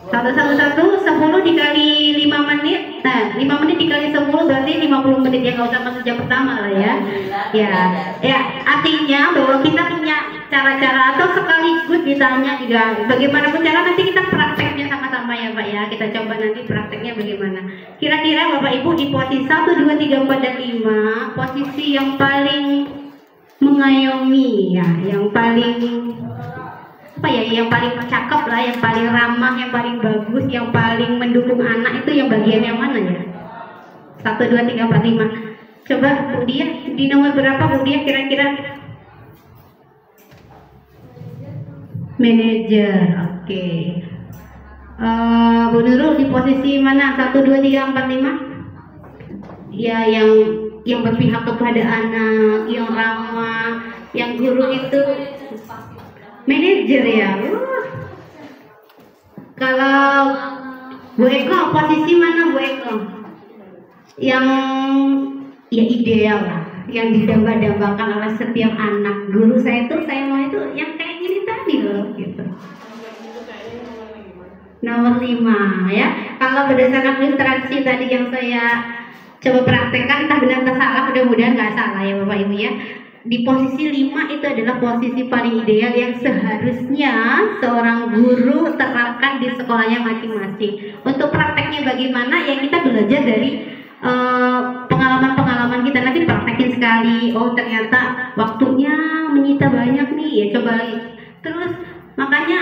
Satu 10 dikali 5 menit. Nah 5 menit dikali 10 berarti 50 menit. Ya nggak usah masuk jam pertama lah ya. Ya artinya bahwa kita punya cara-cara atau sekaligus ditanya juga bagaimanapun cara nanti kita prakteknya sama-sama ya Pak ya. Kita coba nanti prakteknya bagaimana. Kira-kira Bapak Ibu di posisi 1, 2, 3, 4, dan 5 posisi yang paling mengayomi ya, yang paling apa ya, yang paling cakep lah, yang paling ramah, yang paling bagus, yang paling mendukung anak itu yang bagian yang mana ya? 1, 2, 3, 4, 5. Coba Bu Dia, di nomor berapa Bu Dia kira-kira? Manajer, oke. Bu Nurul di posisi mana? 1, 2, 3, 4, 5? Ya yang berpihak kepada anak, yang ramah, yang guru itu manajer ya. Kalau Bu Eko posisi mana Bu Eko? Yang ya ideal lah, yang didamba-dambakan oleh setiap anak. Guru saya itu, saya mau itu yang kayak gini tadi loh gitu. Nomor 5 ya. Kalau berdasarkan ilustrasi tadi yang saya coba praktekkan, entah benar atau salah, mudah-mudahan nggak salah ya Bapak Ibu ya. Di posisi 5 itu adalah posisi paling ideal yang seharusnya seorang guru terapkan di sekolahnya masing-masing. Untuk prakteknya bagaimana ya, kita belajar dari pengalaman-pengalaman kita. Nanti praktekin sekali, oh ternyata waktunya menyita banyak nih ya, coba lagi. Terus makanya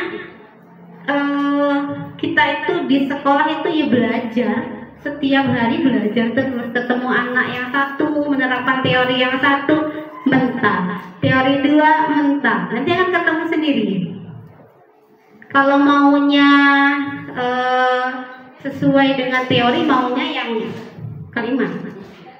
kita itu di sekolah itu ya belajar, setiap hari belajar terus, ketemu anak yang satu menerapkan teori yang satu mentah, teori 2 mentah, nanti akan ketemu sendiri. Kalau maunya sesuai dengan teori, maunya yang kelima.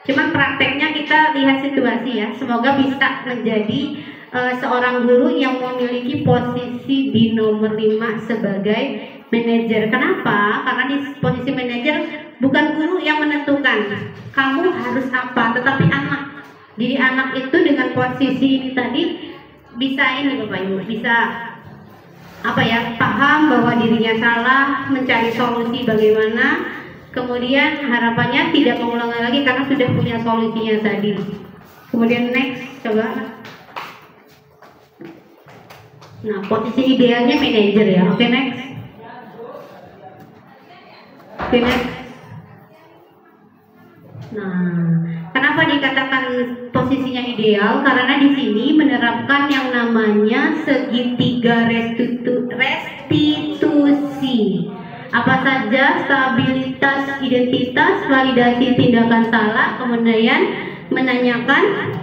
Cuman prakteknya kita lihat situasi ya. Semoga bisa menjadi seorang guru yang memiliki posisi di nomor 5 sebagai manajer. Kenapa? Karena di posisi manajer bukan guru yang menentukan kamu harus apa, tetapi anak. Jadi anak itu dengan posisi ini tadi bisa ini Bapak Ibu, bisa apa ya, paham bahwa dirinya salah, mencari solusi bagaimana, kemudian harapannya tidak mengulangi lagi karena sudah punya solusinya tadi. Kemudian next, coba. Nah, posisi idealnya manajer ya. Oke, next. Oke, next. Nah, kenapa dikatakan posisinya ideal? Karena di sini menerapkan yang namanya segitiga restitusi. Apa saja? Stabilitas identitas, validasi tindakan salah, kemudian menanyakan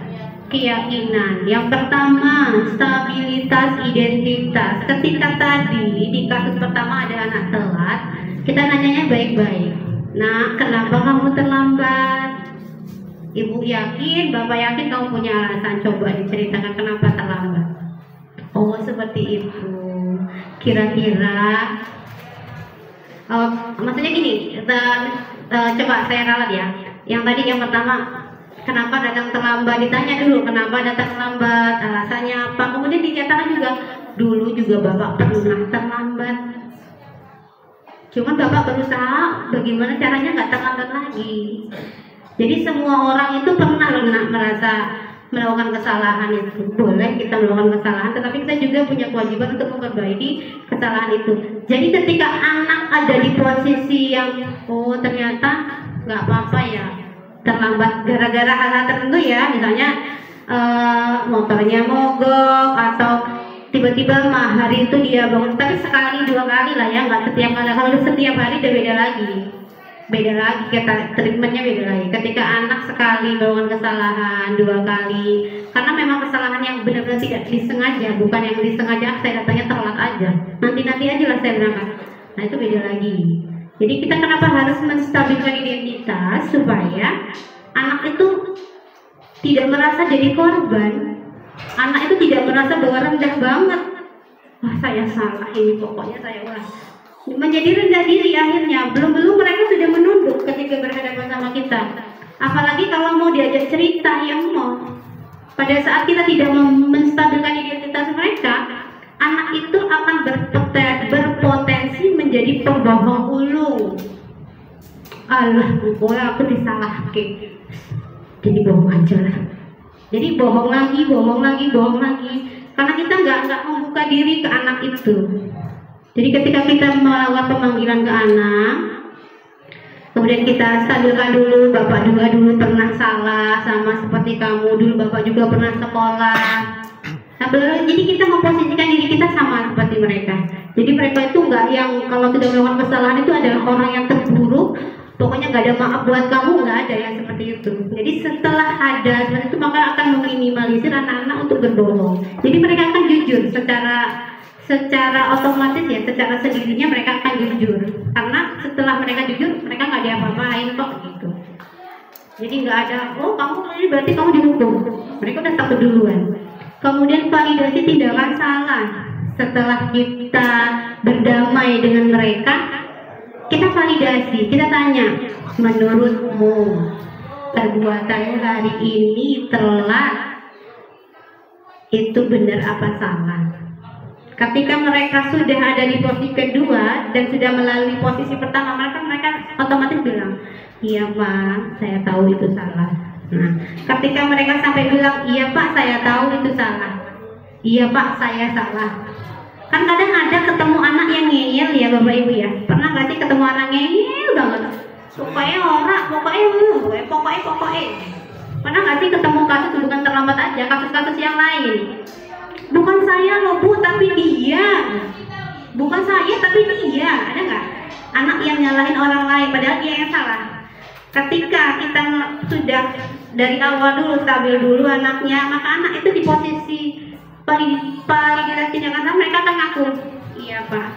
keyakinan. Yang pertama, stabilitas identitas. Ketika tadi di kasus pertama ada anak telat, kita nanyanya baik-baik. Nah, kenapa kamu terlambat? Ibu yakin, bapak yakin kamu punya alasan. Coba diceritakan kenapa terlambat. Oh, seperti itu. Kira-kira maksudnya gini, coba saya ralat ya. Yang tadi yang pertama, kenapa datang terlambat, ditanya dulu kenapa datang terlambat, alasannya apa. Kemudian dinyatakan juga, dulu juga bapak pernah terlambat. Cuman bapak berusaha bagaimana caranya nggak terlambat lagi. Jadi semua orang itu pernah merasa melakukan kesalahan itu. Boleh kita melakukan kesalahan, tetapi kita juga punya kewajiban untuk memperbaiki kesalahan itu. Jadi ketika anak ada di posisi yang oh ternyata nggak apa-apa ya terlambat gara-gara hal-hal tertentu ya, misalnya motornya mogok atau tiba-tiba hari itu dia bangun, tapi sekali 2 kali lah ya, nggak setiap kali. Kalau setiap hari udah beda lagi kita treatmentnya beda lagi. Ketika anak sekali melakukan kesalahan 2 kali, karena memang kesalahan yang benar-benar tidak disengaja, bukan yang disengaja saya datangnya telat aja, nanti aja lah saya berangkat, nah itu beda lagi. Jadi kita kenapa harus menstabilkan identitas supaya anak itu tidak merasa jadi korban, anak itu tidak merasa bahwa rendah banget, wah saya salah ini, pokoknya saya ulah, menjadi rendah diri akhirnya. Belum mereka sudah menunduk ketika berhadapan sama kita. Apalagi kalau mau diajak cerita yang mau. Pada saat kita tidak menstabilkan identitas mereka, anak itu akan berpotensi menjadi pembohong ulung. Alah, pokoknya aku disalahkan, jadi bohong aja lah. Jadi bohong lagi. Karena kita nggak membuka diri ke anak itu. Jadi ketika kita melakukan pemanggilan ke anak, kemudian kita stabilkan dulu, bapak juga dulu pernah salah sama seperti kamu, dulu bapak juga pernah sekolah. Nah, jadi kita memposisikan diri kita sama seperti mereka. Jadi mereka itu nggak yang kalau sudah melakukan kesalahan itu adalah orang yang terburuk, pokoknya nggak ada maaf buat kamu, nggak ada yang seperti itu. Jadi setelah ada seperti itu, maka akan meminimalisir anak-anak untuk berbohong. Jadi mereka akan jujur secara otomatis ya, secara sendirinya mereka akan jujur. Karena setelah mereka jujur, mereka nggak diapa-apain kok gitu. Jadi nggak ada, oh kamu ini berarti kamu dihukum. Mereka udah takut duluan. Kemudian validasi tindakan salah. Setelah kita berdamai dengan mereka, kita validasi, kita tanya, menurutmu perbuatanmu hari ini telat itu benar apa salah? Ketika mereka sudah ada di posisi kedua dan sudah melalui posisi pertama, mereka otomatis bilang, iya Pak, saya tahu itu salah. Nah, ketika mereka sampai bilang, iya Pak, saya tahu itu salah, iya Pak, saya salah. Kan kadang ada ketemu anak yang ngeyel ya Bapak Ibu ya. Pernah nggak sih ketemu anak ngeyel banget? Pokoknya. Pernah nggak sih ketemu kasus, bukan terlambat aja, kasus-kasus yang lain? Bukan saya loh Bu, tapi dia. Bukan saya, tapi dia. Ada nggak? Anak yang nyalahin orang lain, padahal dia yang salah. Ketika kita sudah dari awal dulu stabil dulu anaknya, maka anak itu di posisi paling tindakan mereka akan ngaku, iya Pak,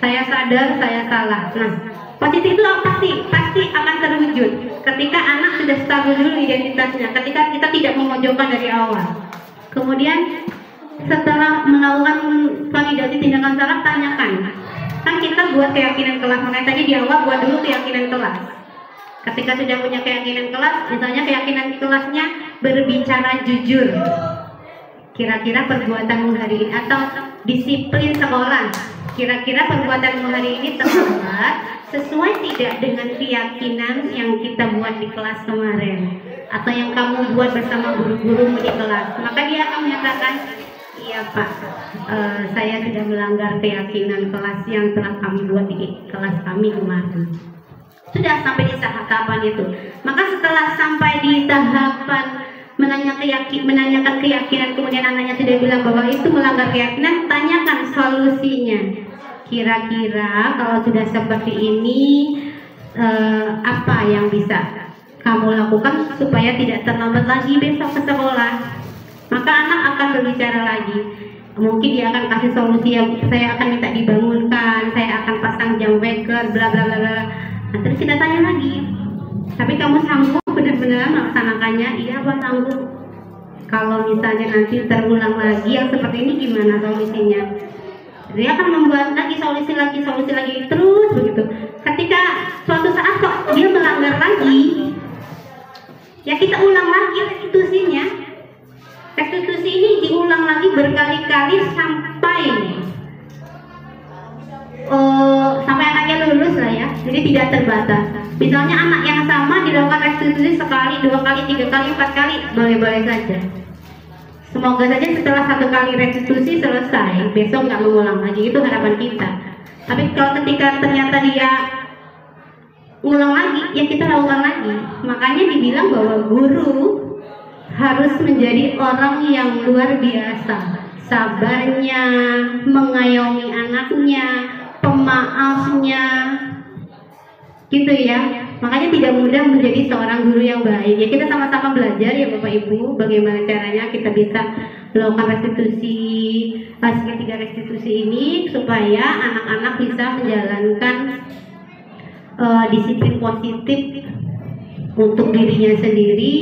saya sadar saya salah. Nah, posisi itu pasti akan terwujud ketika anak sudah stabil dulu identitasnya, ketika kita tidak memojokkan dari awal. Kemudian setelah melakukan validasi tindakan salah, tanyakan. Kan kita buat keyakinan kelas, makanya tadi di awal buat dulu keyakinan kelas. Ketika sudah punya keyakinan kelas, misalnya keyakinan kelasnya berbicara jujur. Kira-kira perbuatanmu hari ini, atau disiplin sekolah, kira-kira perbuatanmu hari ini terlambat sesuai tidak dengan keyakinan yang kita buat di kelas kemarin, atau yang kamu buat bersama guru-gurumu di kelas. Maka dia akan menyatakan, iya Pak, saya sudah melanggar keyakinan kelas yang telah kami buat di kelas kami kemarin. Sudah sampai di tahapan itu. Maka setelah sampai di tahapan menanyakan keyakinan, kemudian anaknya sudah bilang bahwa itu melanggar keyakinan, tanyakan solusinya. Kira-kira kalau sudah seperti ini, apa yang bisa kamu lakukan supaya tidak terlambat lagi besok ke sekolah? Maka anak akan berbicara lagi. Mungkin dia akan kasih solusi yang saya akan minta dibangunkan, saya akan pasang jam waker, bla bla bla bla. Nah, terus kita tanya lagi, tapi kamu sanggup benar-benar melaksanakannya? Iya Pak, sanggup. Kalau misalnya nanti terulang lagi yang seperti ini, gimana solusinya? Dia akan membuat lagi solusi lagi terus begitu. Ketika suatu saat kok dia melanggar lagi, ya kita ulang lagi restitusinya. Restitusi ini diulang lagi berkali-kali sampai anaknya lulus lah ya. Jadi tidak terbatas. Misalnya anak yang sama dilakukan restitusi sekali, 2 kali, 3 kali, 4 kali, boleh-boleh saja. Semoga saja setelah 1 kali restitusi selesai, besok nggak mengulang lagi, itu harapan kita. Tapi kalau ketika ternyata dia ulang lagi, ya kita lakukan lagi. Makanya dibilang bahwa guru harus menjadi orang yang luar biasa, sabarnya, mengayomi anaknya, pemaafnya, gitu ya. Makanya tidak mudah menjadi seorang guru yang baik. Ya kita sama-sama belajar ya Bapak Ibu, bagaimana caranya kita bisa melakukan restitusi, segitiga restitusi ini supaya anak-anak bisa menjalankan disiplin positif untuk dirinya sendiri,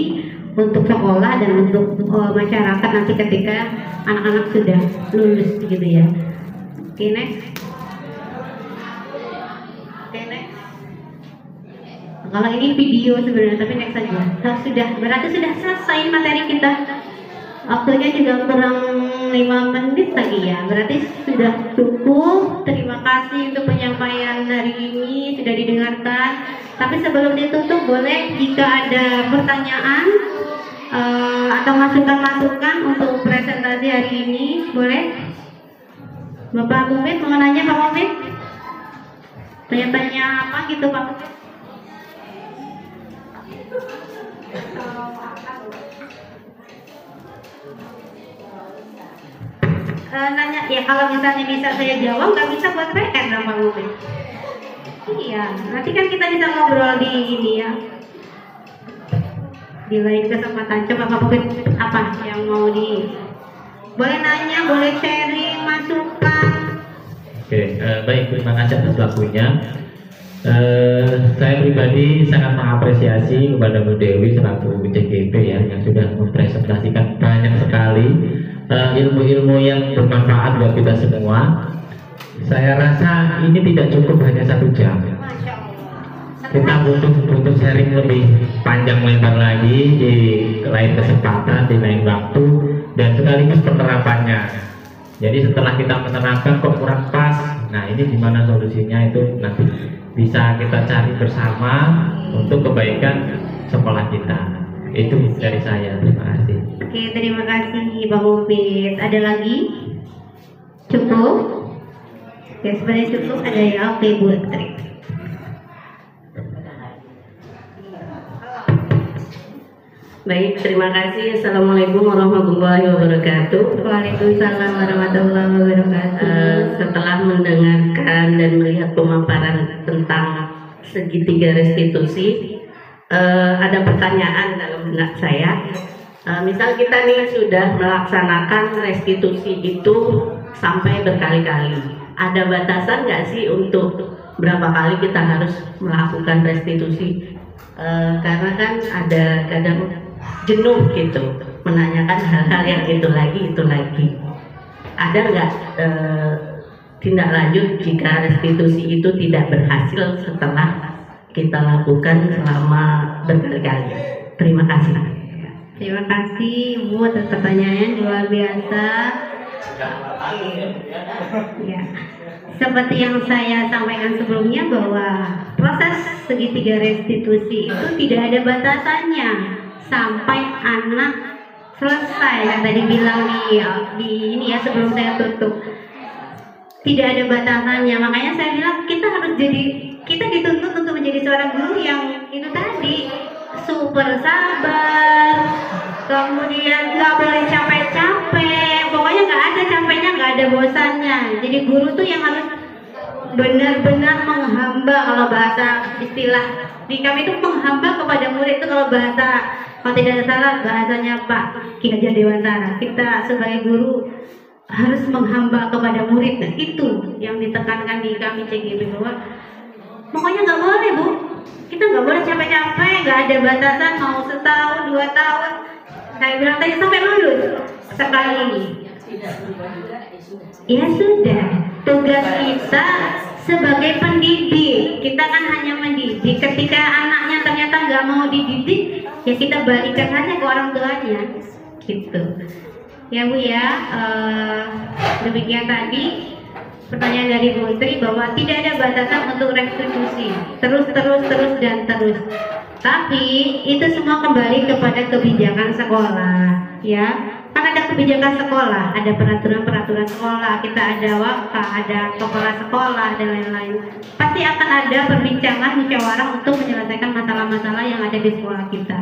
untuk sekolah dan untuk masyarakat nanti ketika anak-anak sudah lulus gitu ya. Oke, next. Kalau ini video sebenarnya, tapi next saja. Berarti sudah selesai materi kita. Waktunya juga kurang 5 menit lagi ya. Berarti sudah cukup. Terima kasih untuk penyampaian hari ini, sudah didengarkan. Tapi sebelum ditutup, boleh jika ada pertanyaan atau masukan-masukan untuk presentasi hari ini, boleh. Bapak Mufid mau nanya, Pak Mufid? Tanya-tanya apa gitu Pak Mufid? Nanya ya, kalau misalnya bisa saya jawab, nggak bisa buat PR dong Pak Mufid. Iya, nanti kan kita bisa ngobrol di ini ya, di lain kesempatan. Coba Pak Mufid apa yang mau boleh nanya, boleh sharing, masukan.
Oke, baik, terima kasih atas waktunya. Saya pribadi sangat mengapresiasi kepada Bu Dewi selaku CGP ya, yang sudah mempresentasikan banyak sekali ilmu-ilmu yang bermanfaat buat kita semua. Saya rasa ini tidak cukup hanya 1 jam. Kita butuh sharing lebih panjang lebar lagi di lain kesempatan, di lain waktu, dan sekaligus penerapannya. Jadi setelah kita menerapkan kok kurang pas, nah ini gimana solusinya itu nanti bisa kita cari bersama untuk kebaikan sekolah kita. Itu dari saya, terima kasih.
Oke, terima kasih Bang Mufid. Ada lagi? Cukup? Ya, sebenarnya cukup. Ada ya, oke Bu Tri.
Baik, terima kasih. Assalamualaikum warahmatullahi wabarakatuh.
Waalaikumsalam warahmatullahi wabarakatuh.
Setelah mendengarkan dan melihat pemaparan tentang segitiga restitusi, ada pertanyaan dalam benak saya. Misal kita nih sudah melaksanakan restitusi itu sampai berkali-kali, ada batasan nggak sih untuk berapa kali kita harus melakukan restitusi? Karena kan ada kadang jenuh gitu menanyakan hal-hal yang itu lagi. Ada nggak tindak lanjut jika restitusi itu tidak berhasil setelah kita lakukan selama berkali-kali? Terima kasih.
Terima kasih Bu atas pertanyaan luar biasa. Ya. Seperti yang saya sampaikan sebelumnya bahwa proses segitiga restitusi itu tidak ada batasannya sampai anak selesai. Yang tadi bilang di ini ya sebelum saya tutup, tidak ada batasannya. Makanya saya bilang kita dituntut untuk menjadi seorang guru yang itu tadi super sabar, kemudian nggak boleh capek-capek, pokoknya nggak ada capeknya, nggak ada bosannya. Jadi guru tuh yang harus benar-benar menghamba, kalau bahasa istilah di kami itu menghamba kepada murid itu kalau tidak salah bahasanya Pak Ki Hajar Dewantara. Kita sebagai guru harus menghamba kepada murid. Nah itu yang ditekankan di kami CGP bahwa pokoknya nggak boleh Bu, kita nggak boleh capek-capek, nggak ada batasan mau setahun 2 tahun. Saya bilang tadi sampai lulus sekali. Ya sudah, tugas kita sebagai pendidik, kita kan hanya mendidik. Ketika anaknya ternyata nggak mau dididik, ya kita balikan saja ke orang tuanya, gitu. Ya Bu ya, demikian tadi pertanyaan dari Bu Tri bahwa tidak ada batasan untuk restitusi, terus. Tapi itu semua kembali kepada kebijakan sekolah, ya. Kan ada kebijakan sekolah, ada peraturan sekolah, kita ada wakaf, ada kepala sekolah dan lain-lain. Pasti akan ada perbincangan musyawarah untuk menyelesaikan masalah-masalah yang ada di sekolah kita.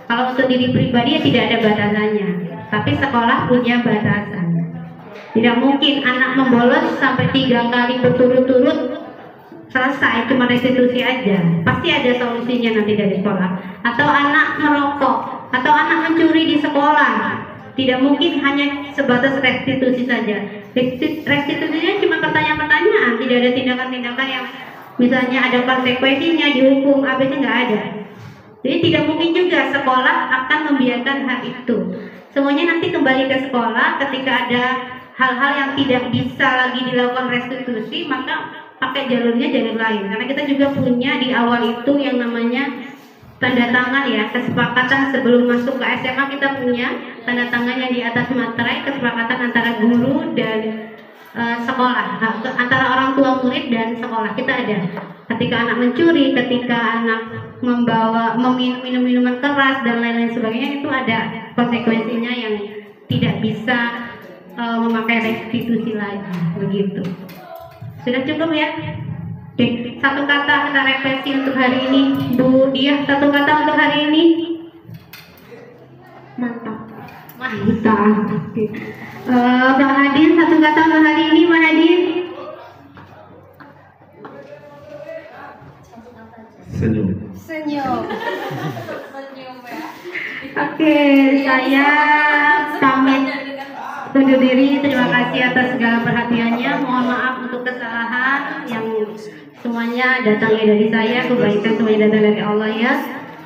Kalau untuk diri pribadi ya tidak ada batasannya, tapi sekolah punya batasan. Tidak mungkin anak membolos sampai 3 kali berturut-turut selesai cuma restitusi aja. Pasti ada solusinya nanti dari sekolah. Atau anak merokok, atau anak mencuri di sekolah. Tidak mungkin hanya sebatas restitusi saja. Restitusinya cuma pertanyaan-pertanyaan, tidak ada tindakan-tindakan yang misalnya ada konsekuensinya, dihukum, ABC nggak ada. Jadi tidak mungkin juga sekolah akan membiarkan hal itu. Semuanya nanti kembali ke sekolah. Ketika ada hal-hal yang tidak bisa lagi dilakukan restitusi, maka pakai jalur lain. Karena kita juga punya di awal itu yang namanya tanda tangan ya, kesepakatan sebelum masuk ke SMA. Kita punya tanda tangan yang di atas materai, kesepakatan antara guru dan sekolah, antara orang tua murid dan sekolah. Kita ada ketika anak mencuri, ketika anak meminum minuman keras dan lain-lain sebagainya, itu ada konsekuensinya yang tidak bisa memakai restitusi lagi, begitu. Sudah cukup ya? Oke, satu kata kita refleksi untuk hari ini, Bu Diah. Satu kata untuk hari ini. Mantap. Oke. Bang Hadin, satu kata untuk hari ini, Bang Hadin.
Senyum.
Senyum ya.
Oke, saya pamit undur diri. Terima kasih atas segala perhatiannya. Mohon maaf untuk kesalahan yang semuanya datangnya dari saya, kebaikan semuanya datang dari Allah ya.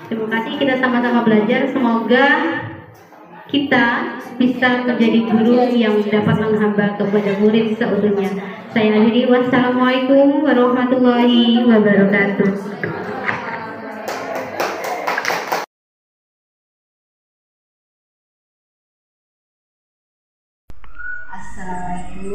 Terima kasih, kita sama-sama belajar. Semoga kita bisa menjadi guru yang dapat menghamba kepada murid seutuhnya. Saya akhiri, wassalamualaikum warahmatullahi wabarakatuh.
Assalamualaikum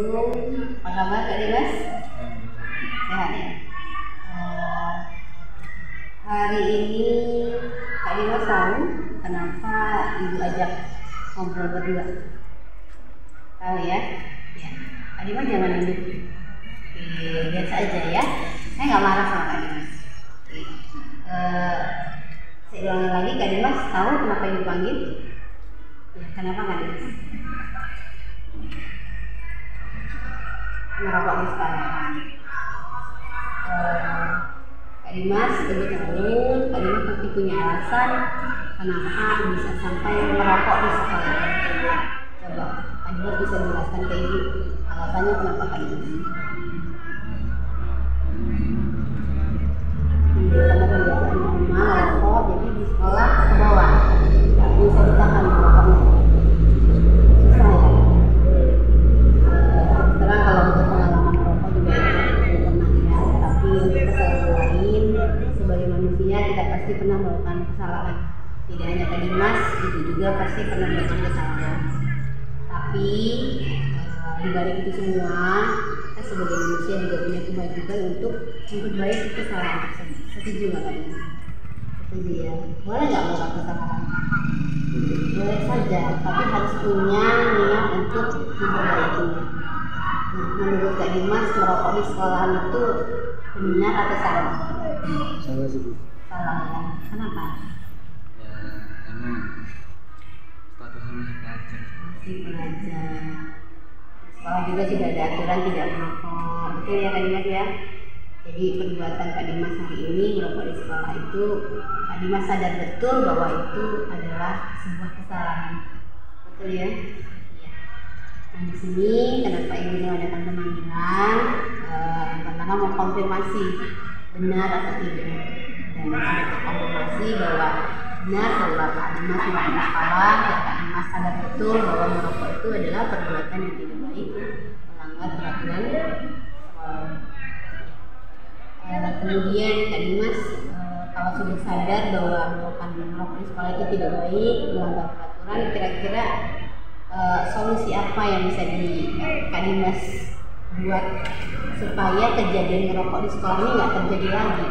biasa aja ya. Saya nggak marah sama Kak Dimas. Saya ulangi lagi, Kak Dimas tahu kenapa ibu panggil? Ya, kenapa Kak Dimas? Merokok di sekolahan. Kak Dimas ibu tahu, Kak Dimas pasti punya alasan kenapa bisa sampai merokok di sekolah. Coba Kak Dimas bisa menjelaskan ke ibu alasannya kenapa Kak Dimas? Karena kebiasaan rumah merokok, jadi di sekolah ke bawah nggak bisa ditahan merokoknya. Susah ya. Sekarang kalau untuk pengalaman merokok juga belum pernah ya, tapi untuk kesalahan lain sebagai manusia kita pasti pernah melakukan kesalahan. Tidak hanya Kak Dimas, itu juga pasti pernah melakukan kesalahan. Tapi di balik itu semua, kita sebagai manusia juga punya kewajiban untuk memperbaiki kesalahan tersebut. Setuju nggak Kak Dimas? Setuju ya. Boleh nggak melakukan kesalahan? Boleh saja, tapi harus punya niat untuk memperbaikinya. Nah, menurut Kak Dimas, merokok di sekolahan itu benar atau salah?
Salah sih Bu.
Salah ya. Kenapa?
Ya emang statusnya masih pelajar.
Masih pelajar. Sekolah juga sudah ada aturan tidak merokok. Betul ya Kak Dimas ya? Jadi perbuatan Kak Dimas hari ini merokok di sekolah itu, Kak Dimas sadar betul bahwa itu adalah sebuah kesalahan. Betul ya? Iya. Nah di sini kenapa ibu mengadakan pemanggilan? Pertama mau konfirmasi benar atau tidak. Dan sudah terkonfirmasi bahwa benar bahwa Kak Dimas merokok di sekolah, dan Kak Dimas sadar betul bahwa merokok itu adalah perbuatan yang tidak baik, melanggar peraturan sekolah. Kemudian Kak Dimas kalau sudah sadar bahwa melakukan merokok di sekolah itu tidak baik, melanggar peraturan, kira-kira solusi apa yang bisa Kak Dimas buat supaya kejadian merokok di sekolah ini nggak terjadi lagi?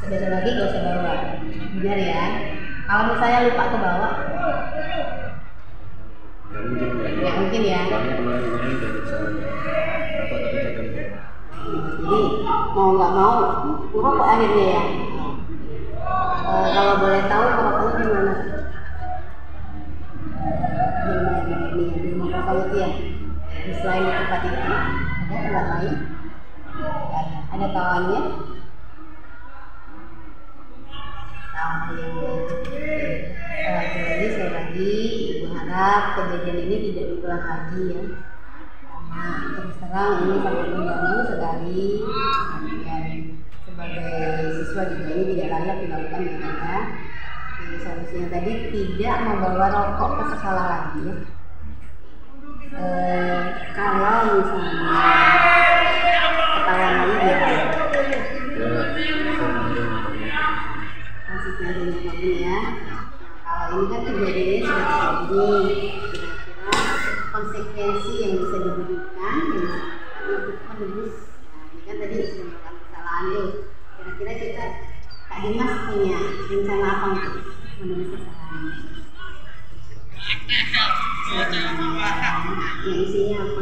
Besok lagi gak usah bawa, benar ya? Kalau misalnya lupa ke bawah, nggak mungkin ya. Jadi mau nggak mau merokok akhirnya ya. Kalau boleh tahu merokoknya di mana? Di rumah kalau ya. Di selain di tempat itu ada tempat lain? Ada kawannya? Sekali lagi ibu harap kejadian ini tidak diulang lagi ya. Nah, terus terang ini sangat mengganggu sekali, dan sebagai siswa juga ini tidak layak dilakukan di sana. Jadi solusinya tadi tidak membawa rokok ke sekolah lagi ya. Kalau misalnya ketahuan lagi ya, konsekuensinya begini ya. Kalau ini kan kejadiannya sudah terjadi, kira-kira konsekuensi yang bisa diberikan untuk menebus. Nah, ini kan tadi sudah melakukan kesalahan tuh. Kira-kira kita Kak Dimas punya rencana apa untuk menebus kesalahan? Yang isinya apa?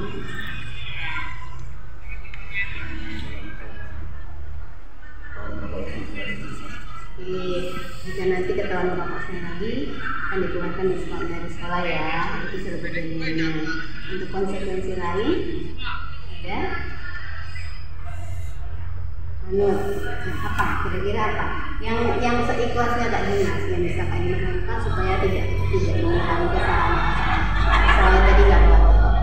Jika nanti ketahuan merokoknya lagi akan dikeluarkan dari sekolah ya, itu sudah berjadinya. Untuk konsekuensi lain ada apa? Kira-kira apa? Yang seikhlasnya Kak Dimas yang bisa Kak Dimas lakukan supaya tidak mengulangi kesalahan. Soalnya tadi nggak buat rokok.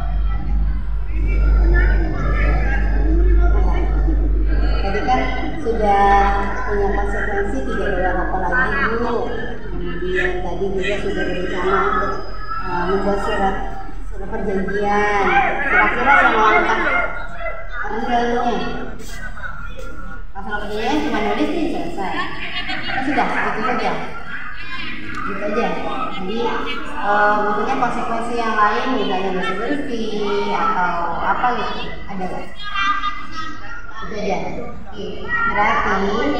Tadi kan sudah punya konsekuensi tidak bawa rokok lagi Bu. Kemudian tadi juga sudah berencana untuk membuat surat perjanjian. Kira-kira yang mau angkat rendelnya. Kalau perjanjian cuma nulis nih selesai. Sudah itu saja. Gitu aja. Jadi maksudnya konsekuensi yang lain misalnya bersih atau apa gitu ada nggak? Itu aja. Berarti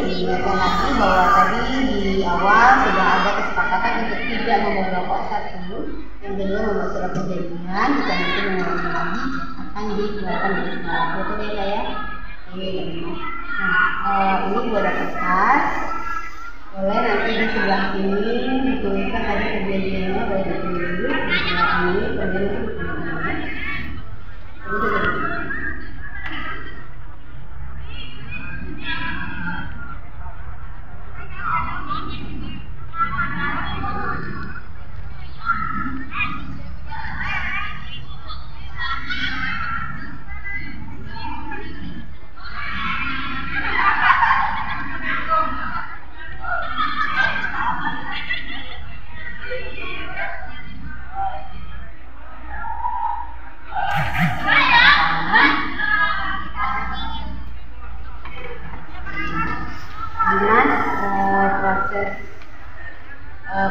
diingatkan lagi bahwa tadi di awal sudah ada kesepakatan untuk tidak membawa rokok satu, yang kedua membuat surat perjanjian jika nanti mengulangi lagi akan
dikeluarkan dari sekolah. Betul ya Kak ya? Oke. Nah, ini gua ada kertas. Boleh nanti di sebelah sini dituliskan tadi kejadiannya, boleh ditulis dulu di sebelah ini, kemudian itu ditulis. Proses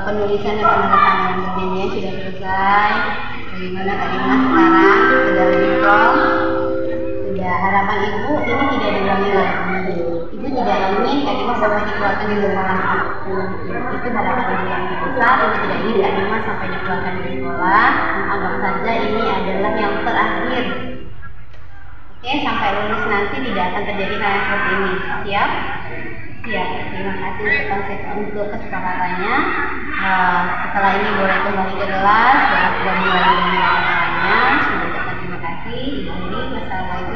penulisan dan penandatanganan perjanjian sudah selesai. Bagaimana Kak Dimas sekarang sudah lebih plong? Sudah. Harapan Ibu ini tidak diulangi lagi. Ibu tidak ingin Kak Dimas sampai dikeluarkan dari sekolah. Itu harapan Ibu yang besar. Ibu tidak ingin Kak Dimas sampai dikeluarkan dari sekolah. Anggap saja ini adalah yang terakhir. Oke, sampai lulus nanti tidak akan terjadi hal seperti ini. Siap? Siap. Terima kasih untuk kesepakatannya. Setelah ini boleh kembali ke kelas. Sudah mulai dengan terima kasih. Ibu. Wassalamualaikum.